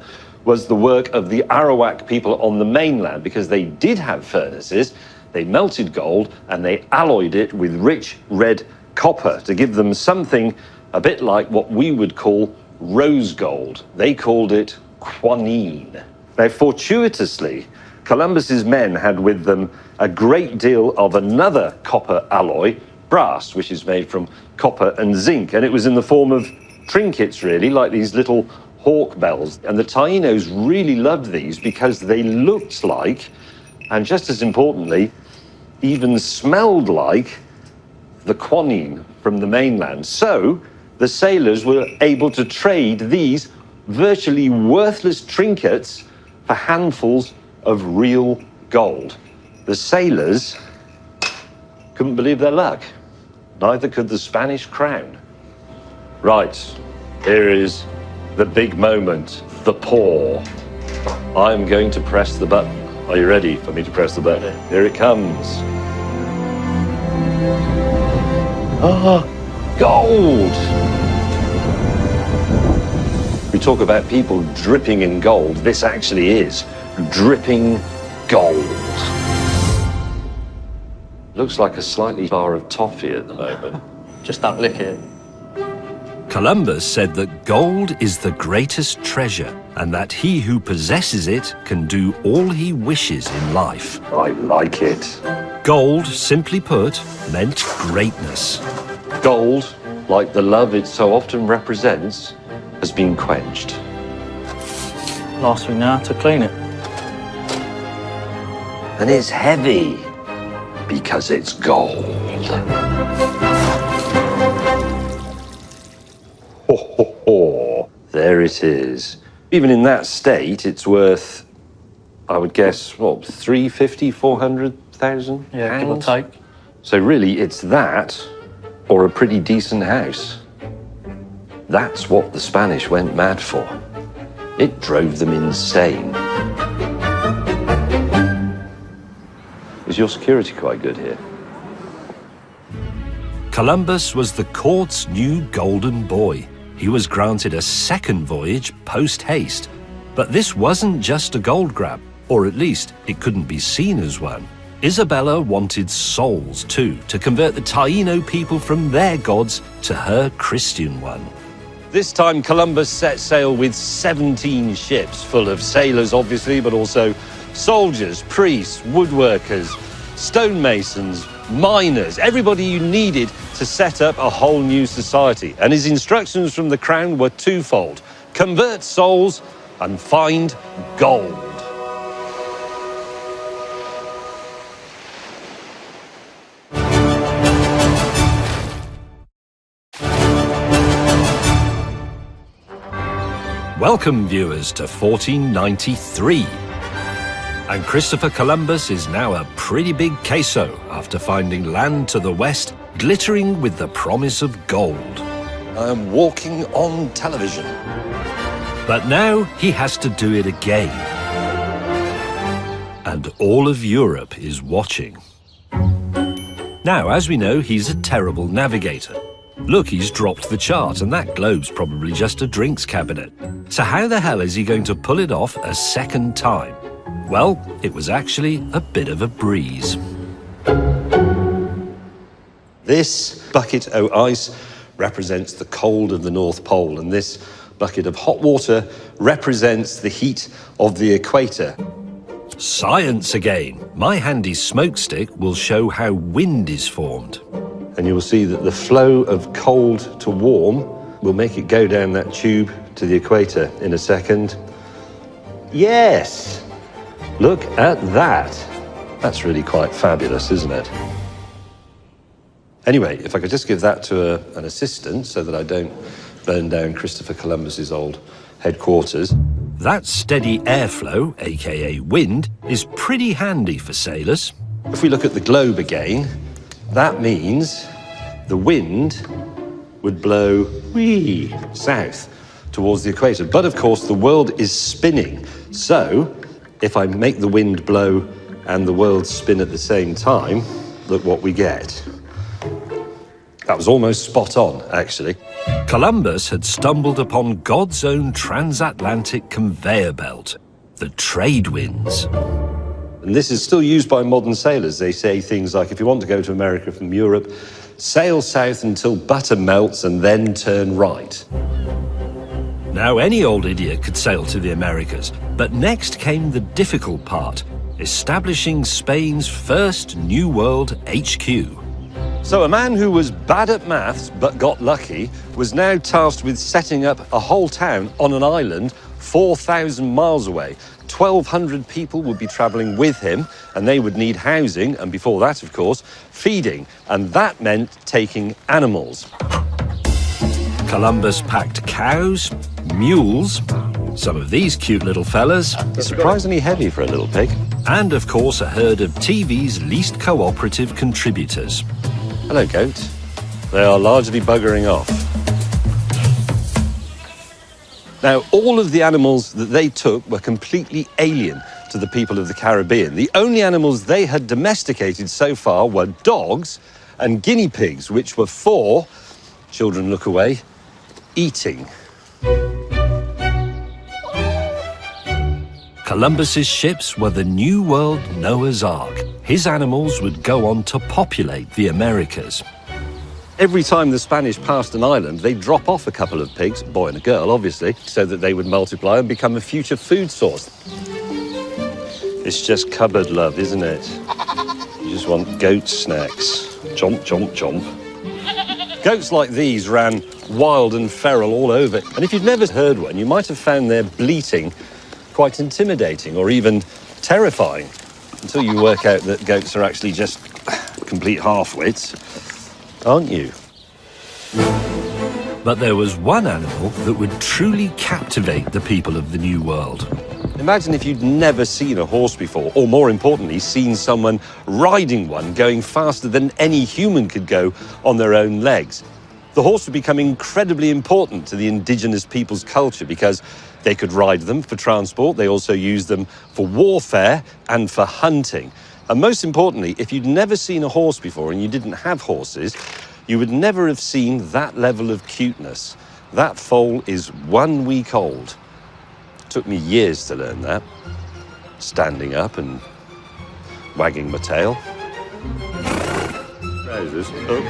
was the work of the Arawak people on the mainland, because they did have furnaces. They melted gold and they alloyed it with rich red copper to give them something a bit like what we would call rose gold. They called it quinine. Now, fortuitously, Columbus's men had with them a great deal of another copper alloy, brass, which is made from copper and zinc, and it was in the form of trinkets, really, like these little hawk bells. And the Tainos really loved these because they looked like, and just as importantly, even smelled like the quinine from the mainland. So the sailors were able to trade these virtually worthless trinkets for handfuls of real gold. The sailors couldn't believe their luck. Neither could the Spanish crown. Right, here is the big moment, the pour. I'm going to press the button. Are you ready for me to press the button? Here it comes. Ah, gold! We talk about people dripping in gold. This actually is dripping gold. Looks like a slightly bar of toffee at the moment. Just don't lick it. Columbus said that gold is the greatest treasure and that he who possesses it can do all he wishes in life. I like it. Gold, simply put, meant greatness. Gold, like the love it so often represents, has been quenched. Last thing now to clean it. And it's heavy because it's gold. Ho, ho, ho. There it is. Even in that state, it's worth, I would guess, what, 350, 400,000? Yeah, give or take. So really, it's that or a pretty decent house. That's what the Spanish went mad for. It drove them insane. Is your security quite good here? Columbus was the court's new golden boy. He was granted a second voyage post-haste. But this wasn't just a gold grab, or at least it couldn't be seen as one. Isabella wanted souls too, to convert the Taino people from their gods to her Christian one. This time Columbus set sail with 17 ships, full of sailors obviously, but also soldiers, priests, woodworkers, stonemasons, miners, everybody you needed to set up a whole new society. And his instructions from the crown were twofold: convert souls and find gold. Welcome, viewers, to 1493. And Christopher Columbus is now a pretty big queso after finding land to the west glittering with the promise of gold. I'm walking on television. But now he has to do it again. And all of Europe is watching. Now, as we know, he's a terrible navigator. Look, he's dropped the chart, and that globe's probably just a drinks cabinet. So how the hell is he going to pull it off a second time? Well, it was actually a bit of a breeze. This bucket o' ice represents the cold of the North Pole, and this bucket of hot water represents the heat of the equator. Science again. My handy smokestick will show how wind is formed. And you'll see that the flow of cold to warm will make it go down that tube to the equator in a second. Yes! Look at that. That's really quite fabulous, isn't it? Anyway, if I could just give that to an assistant so that I don't burn down Christopher Columbus's old headquarters. That steady airflow, aka wind, is pretty handy for sailors. If we look at the globe again, that means the wind would blow wee south towards the equator. But of course, the world is spinning. So if I make the wind blow and the world spin at the same time, look what we get. That was almost spot on, actually. Columbus had stumbled upon God's own transatlantic conveyor belt, the trade winds. And this is still used by modern sailors. They say things like, if you want to go to America from Europe, sail south until butter melts and then turn right. Now, any old idiot could sail to the Americas, but next came the difficult part, establishing Spain's first New World HQ. So a man who was bad at maths but got lucky was now tasked with setting up a whole town on an island 4,000 miles away. 1,200 people would be travelling with him, and they would need housing, and before that, of course, feeding. And that meant taking animals. Columbus packed cows, mules, some of these cute little fellas, Surprisingly heavy for a little pig. and of course a herd of TV's least cooperative contributors. Hello, goat. They are largely buggering off. Now, all of the animals that they took were completely alien to the people of the Caribbean. The only animals they had domesticated so far were dogs and guinea pigs, which were for, children look away, eating. Columbus's ships were the New World Noah's Ark. His animals would go on to populate the Americas. Every time the Spanish passed an island, they'd drop off a couple of pigs, a boy and a girl, obviously, so that they would multiply and become a future food source. It's just cupboard love, isn't it? You just want goat snacks. Chomp, chomp, chomp. Goats like these ran wild and feral all over. And if you've never heard one, you might have found their bleating quite intimidating or even terrifying, until you work out that goats are actually just complete half-wits, aren't you? But there was one animal that would truly captivate the people of the New World. Imagine if you'd never seen a horse before, or more importantly, seen someone riding one going faster than any human could go on their own legs. The horse would become incredibly important to the indigenous people's culture because they could ride them for transport. They also used them for warfare and for hunting. And most importantly, if you'd never seen a horse before and you didn't have horses, you would never have seen that level of cuteness. That foal is 1 week old. Took me years to learn that. Standing up and wagging my tail. Trousers. Oh.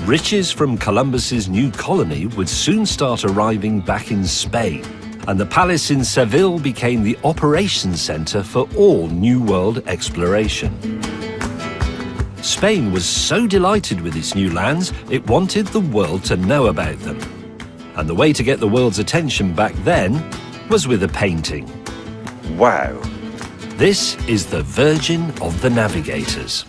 Riches from Columbus's new colony would soon start arriving back in Spain, and the palace in Seville became the operations centre for all New World exploration. Spain was so delighted with its new lands, it wanted the world to know about them. And the way to get the world's attention back then was with a painting. Wow. This is the Virgin of the Navigators.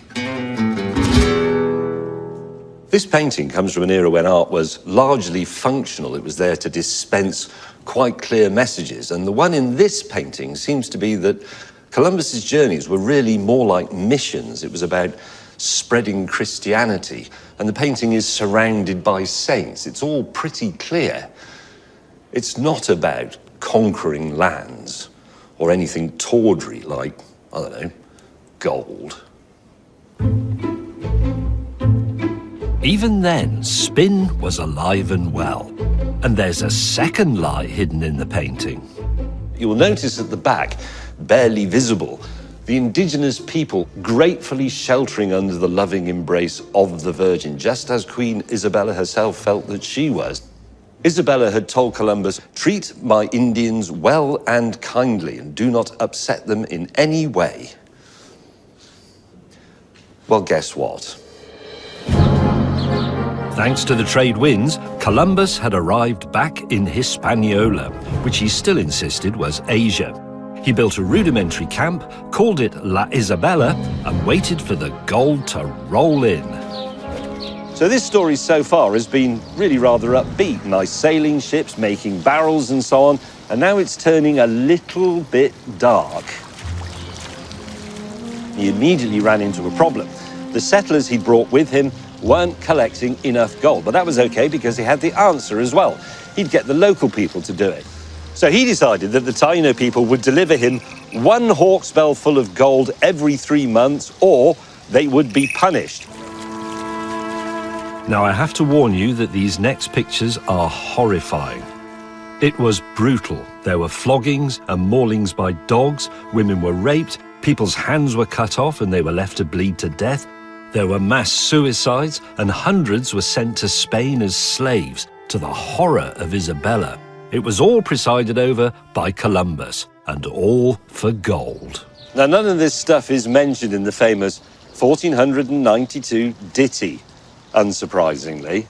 This painting comes from an era when art was largely functional. It was there to dispense quite clear messages. And the one in this painting seems to be that Columbus's journeys were really more like missions. It was about spreading Christianity. And the painting is surrounded by saints. It's all pretty clear. It's not about conquering lands or anything tawdry like, I don't know, gold. Even then, spin was alive and well. And there's a second lie hidden in the painting. You'll notice at the back, barely visible, the indigenous people gratefully sheltering under the loving embrace of the Virgin, just as Queen Isabella herself felt that she was. Isabella had told Columbus, "Treat my Indians well and kindly, and do not upset them in any way." Well, guess what? Thanks to the trade winds, Columbus had arrived back in Hispaniola, which he still insisted was Asia. He built a rudimentary camp, called it La Isabela, and waited for the gold to roll in. So this story so far has been really rather upbeat. Nice sailing ships, making barrels and so on. And now it's turning a little bit dark. He immediately ran into a problem. The settlers he'd brought with him weren't collecting enough gold. But that was okay because he had the answer as well. He'd get the local people to do it. So he decided that the Taino people would deliver him 1 hawksbill full of gold every 3 months, or they would be punished. Now I have to warn you that these next pictures are horrifying. It was brutal. There were floggings and maulings by dogs, women were raped, people's hands were cut off and they were left to bleed to death. There were mass suicides, and hundreds were sent to Spain as slaves, to the horror of Isabella. It was all presided over by Columbus, and all for gold. Now, none of this stuff is mentioned in the famous 1492 ditty, unsurprisingly.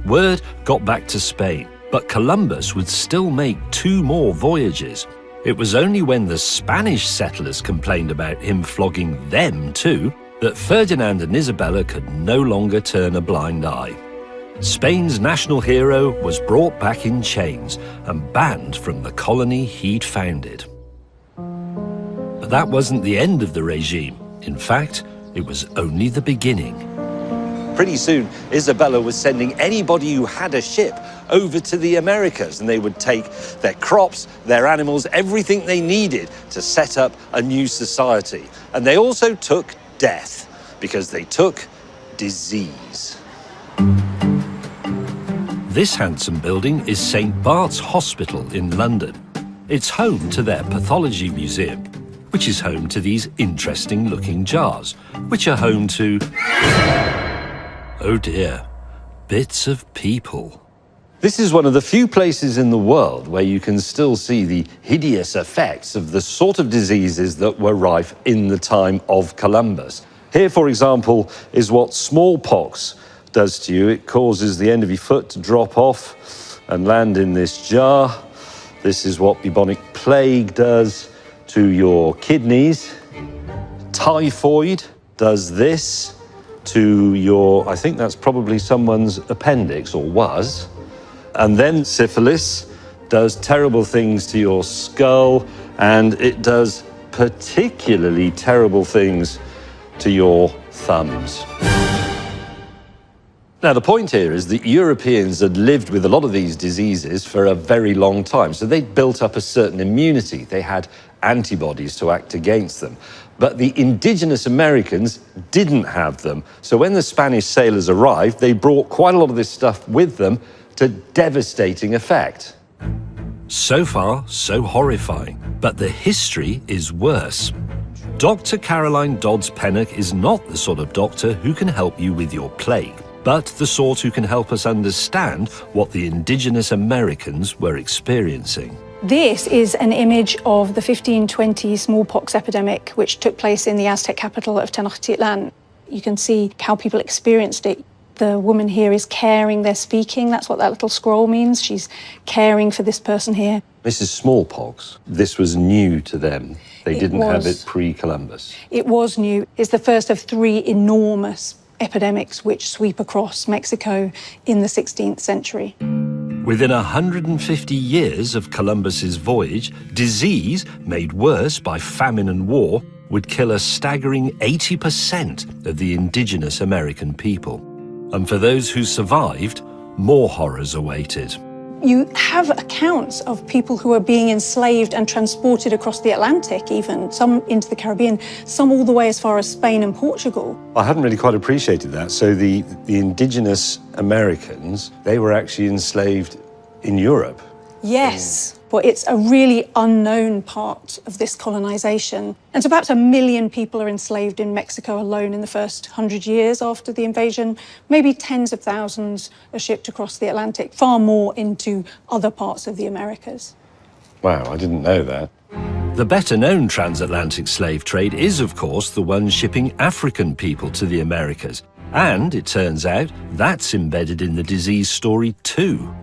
Word got back to Spain, but Columbus would still make 2 more voyages. It was only when the Spanish settlers complained about him flogging them too that Ferdinand and Isabella could no longer turn a blind eye. Spain's national hero was brought back in chains and banned from the colony he'd founded. But that wasn't the end of the regime. In fact, it was only the beginning. Pretty soon, Isabella was sending anybody who had a ship over to the Americas, and they would take their crops, their animals, everything they needed to set up a new society. And they also took death, because they took disease. This handsome building is St. Bart's Hospital in London. It's home to their pathology museum, which is home to these interesting looking jars, which are home to, oh dear, bits of people. This is one of the few places in the world where you can still see the hideous effects of the sort of diseases that were rife in the time of Columbus. Here, for example, is what smallpox does to you. It causes the end of your foot to drop off and land in this jar. This is what bubonic plague does to your kidneys. Typhoid does this to your, I think that's probably someone's appendix, or was. And then syphilis does terrible things to your skull, and it does particularly terrible things to your thumbs. Now, the point here is that Europeans had lived with a lot of these diseases for a very long time, so they'd built up a certain immunity. They had antibodies to act against them. But the indigenous Americans didn't have them. So when the Spanish sailors arrived, they brought quite a lot of this stuff with them to devastating effect. So far, so horrifying. But the history is worse. Dr. Caroline Dodds-Pennock is not the sort of doctor who can help you with your plague, but the sort who can help us understand what the indigenous Americans were experiencing. This is an image of the 1520 smallpox epidemic, which took place in the Aztec capital of Tenochtitlan. You can see how people experienced it. The woman here is caring, they're speaking. That's what that little scroll means. She's caring for this person here. This is smallpox. This was new to them. They didn't have it pre-Columbus. It was new. It's the first of three enormous epidemics which sweep across Mexico in the 16th century. Within 150 years of Columbus's voyage, disease, made worse by famine and war, would kill a staggering 80% of the indigenous American people. And for those who survived, more horrors awaited. You have accounts of people who are being enslaved and transported across the Atlantic even, some into the Caribbean, some all the way as far as Spain and Portugal. I hadn't really quite appreciated that. So the indigenous Americans, they were actually enslaved in Europe. Yes, but it's a really unknown part of this colonization. And so perhaps 1 million people are enslaved in Mexico alone in the first 100 years after the invasion. Maybe tens of thousands are shipped across the Atlantic, far more into other parts of the Americas. Wow, I didn't know that. The better-known transatlantic slave trade is, of course, the one shipping African people to the Americas. And, it turns out, that's embedded in the disease story too.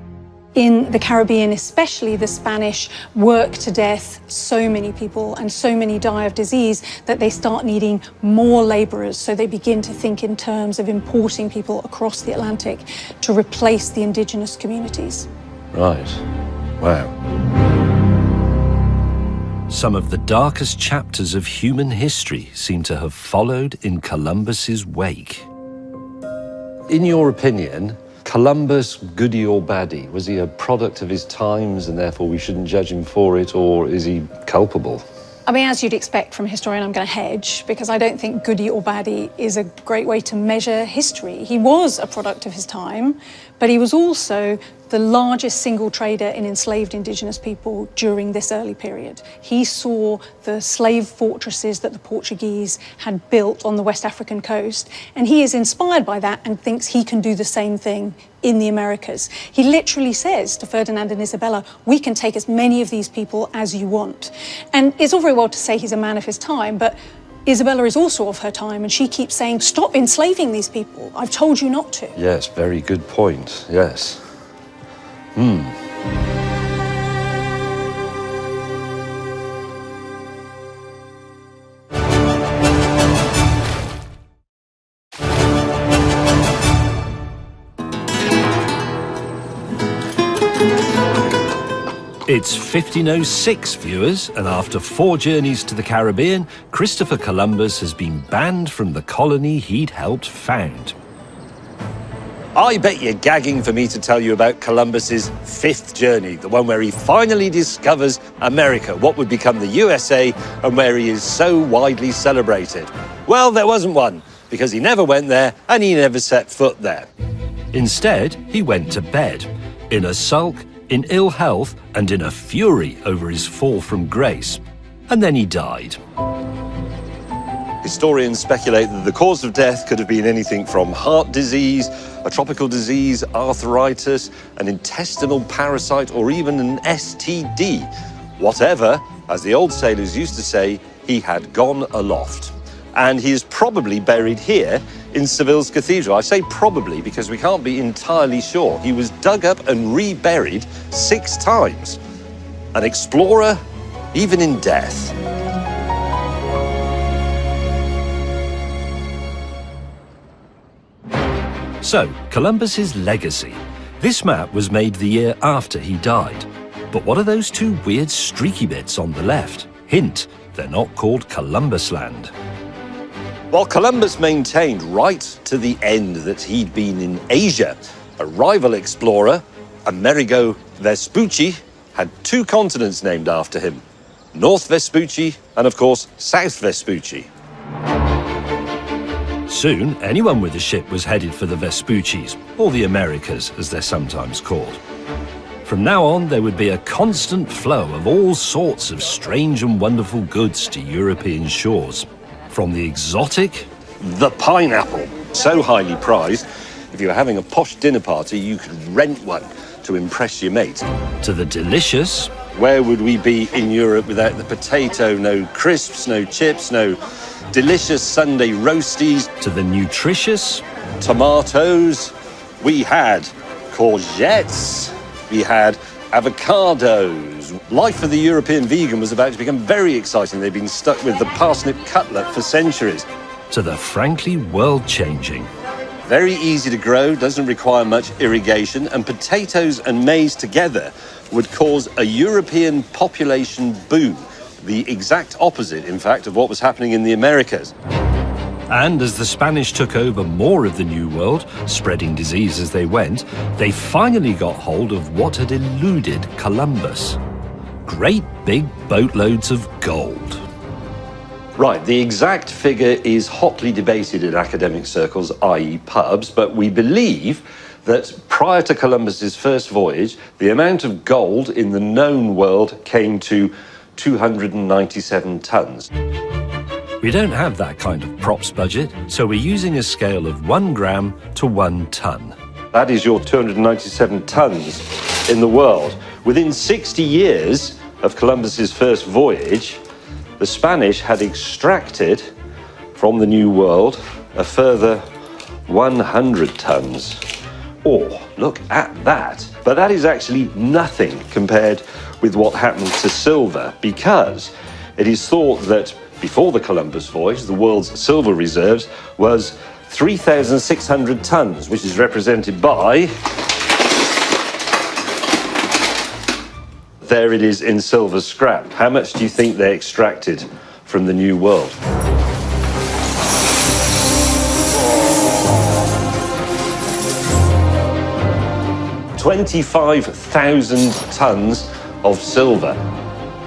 In the Caribbean especially, the Spanish work to death so many people and so many die of disease that they start needing more labourers. So they begin to think in terms of importing people across the Atlantic to replace the indigenous communities. Right. Wow. Some of the darkest chapters of human history seem to have followed in Columbus's wake. In your opinion, Columbus, goody or baddie? Was he a product of his times and therefore we shouldn't judge him for it, or is he culpable? I mean, as you'd expect from a historian, I'm going to hedge, because I don't think goody or baddie is a great way to measure history. He was a product of his time, but he was also the largest single trader in enslaved indigenous people during this early period. He saw the slave fortresses that the Portuguese had built on the West African coast, and he is inspired by that and thinks he can do the same thing in the Americas. He literally says to Ferdinand and Isabella, we can take as many of these people as you want. And it's all very well to say he's a man of his time, but Isabella is also of her time, and she keeps saying, stop enslaving these people. I've told you not to. Yes, very good point, yes. It's 1506, viewers, and after 4 journeys to the Caribbean, Christopher Columbus has been banned from the colony he'd helped found. I bet you're gagging for me to tell you about Columbus's 5th journey, the one where he finally discovers America, what would become the USA, and where he is so widely celebrated. Well, there wasn't one, because he never went there and he never set foot there. Instead, he went to bed, in a sulk, in ill health, and in a fury over his fall from grace. And then he died. Historians speculate that the cause of death could have been anything from heart disease, a tropical disease, arthritis, an intestinal parasite, or even an STD. Whatever, as the old sailors used to say, he had gone aloft. And he is probably buried here in Seville's cathedral. I say probably because we can't be entirely sure. He was dug up and reburied 6 times. An explorer, even in death. So, Columbus's legacy. This map was made the year after he died. But what are those 2 weird streaky bits on the left? Hint, they're not called Columbus Land. While Columbus maintained right to the end that he'd been in Asia, a rival explorer, Amerigo Vespucci, had 2 continents named after him. North Vespucci and, of course, South Vespucci. Soon, anyone with a ship was headed for the Vespuccis, or the Americas, as they're sometimes called. From now on, there would be a constant flow of all sorts of strange and wonderful goods to European shores. From the exotic... The pineapple, so highly prized, if you were having a posh dinner party, you could rent one to impress your mate. To the delicious... Where would we be in Europe without the potato? No crisps, no chips, no delicious Sunday roasties. To the nutritious... Tomatoes. We had courgettes. We had avocados. Life for the European vegan was about to become very exciting. They'd been stuck with the parsnip cutlet for centuries. To the frankly world-changing. Very easy to grow, doesn't require much irrigation, and potatoes and maize together would cause a European population boom. The exact opposite, in fact, of what was happening in the Americas. And as the Spanish took over more of the New World, spreading disease as they went, they finally got hold of what had eluded Columbus. Great big boatloads of gold. Right, the exact figure is hotly debated in academic circles, i.e. pubs, but we believe that prior to Columbus's first voyage, the amount of gold in the known world came to 297 tons. We don't have that kind of props budget, so we're using a scale of 1 gram to 1 ton. That is your 297 tons in the world. Within 60 years of Columbus's first voyage, the Spanish had extracted from the New World a further 100 tons. Oh, look at that. But that is actually nothing compared with what happened to silver, because it is thought that before the Columbus voyage, the world's silver reserves was 3,600 tons, which is represented by... There it is in silver scrap. How much do you think they extracted from the New World? $25,000 tons of silver.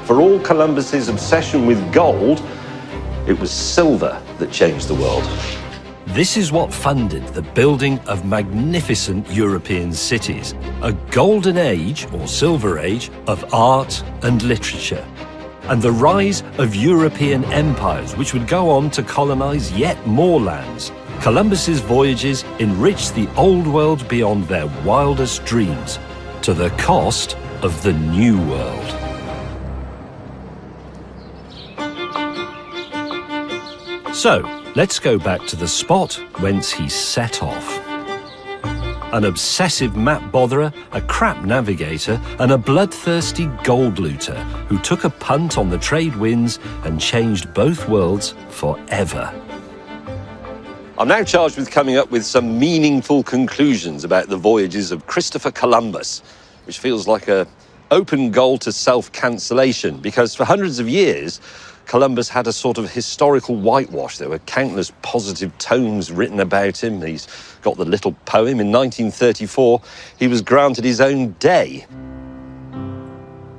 For all Columbus's obsession with gold, it was silver that changed the world. This is what funded the building of magnificent European cities, a golden age, or silver age, of art and literature, and the rise of European empires which would go on to colonize yet more lands. Columbus's voyages enriched the old world beyond their wildest dreams, to the cost of the new world. So, let's go back to the spot whence he set off. An obsessive map botherer, a crap navigator, and a bloodthirsty gold looter who took a punt on the trade winds and changed both worlds forever. I'm now charged with coming up with some meaningful conclusions about the voyages of Christopher Columbus, which feels like an open goal to self-cancellation, because for hundreds of years, Columbus had a sort of historical whitewash. There were countless positive tomes written about him. He's got the little poem. In 1934, he was granted his own day.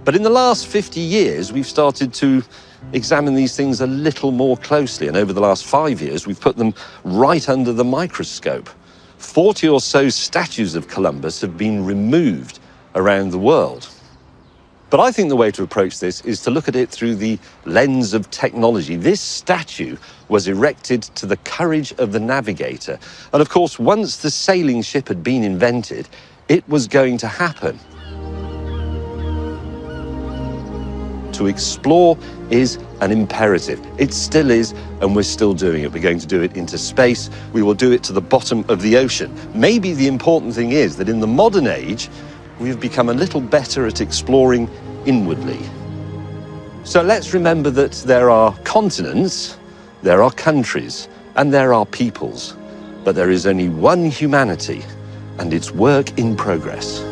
But in the last 50 years, we've started to examine these things a little more closely. And over the last 5 years, we've put them right under the microscope. 40 or so statues of Columbus have been removed around the world. But I think the way to approach this is to look at it through the lens of technology. This statue was erected to the courage of the navigator. And of course, once the sailing ship had been invented, it was going to happen. To explore is an imperative. It still is, and we're still doing it. We're going to do it into space. We will do it to the bottom of the ocean. Maybe the important thing is that in the modern age, we've become a little better at exploring inwardly. So let's remember that there are continents, there are countries, and there are peoples. But there is only one humanity, and it's work in progress.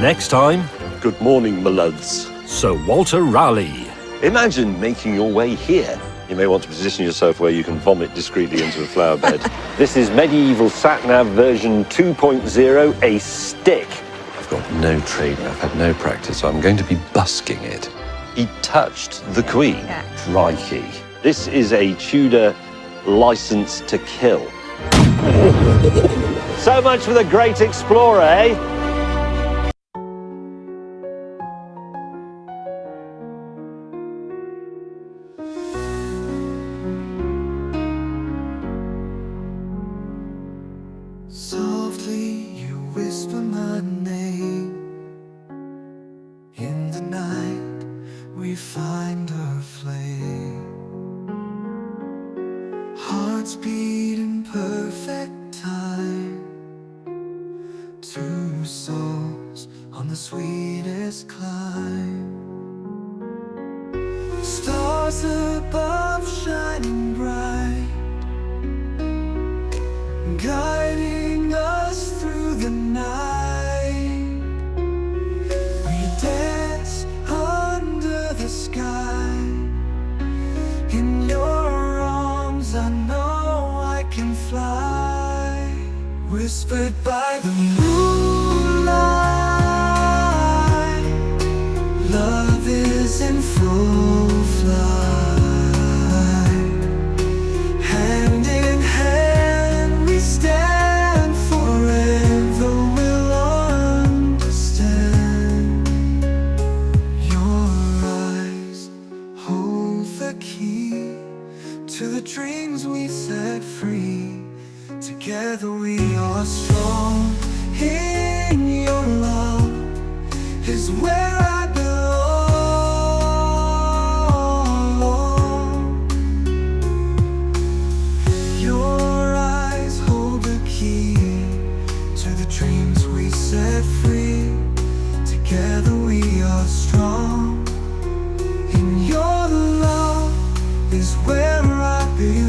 Next time, Good morning, my lads. Sir Walter Raleigh. Imagine making your way here. You may want to position yourself where you can vomit discreetly into a flower bed. This is medieval sat-nav version 2.0, a stick. I've got no training, I've had no practice, so I'm going to be busking it. He touched the Queen. Yeah. Crikey. This is a Tudor license to kill. So much for the great explorer, eh? Softly you whisper my name. In the night we find a flame. Hearts beat in perfect time. Two souls on the sweetest climb. Stars above shining bright, guiding us through the night. We dance under the sky. In your arms I know I can fly. Whispered by the moonlight, love is in full flight. Hand in hand we stand, forever we'll understand. Your eyes hold the key to the dreams we set free. Together we are strong. In your love is where I belong. Your eyes hold the key to the dreams we set free. Together we are strong. In your love is where I belong.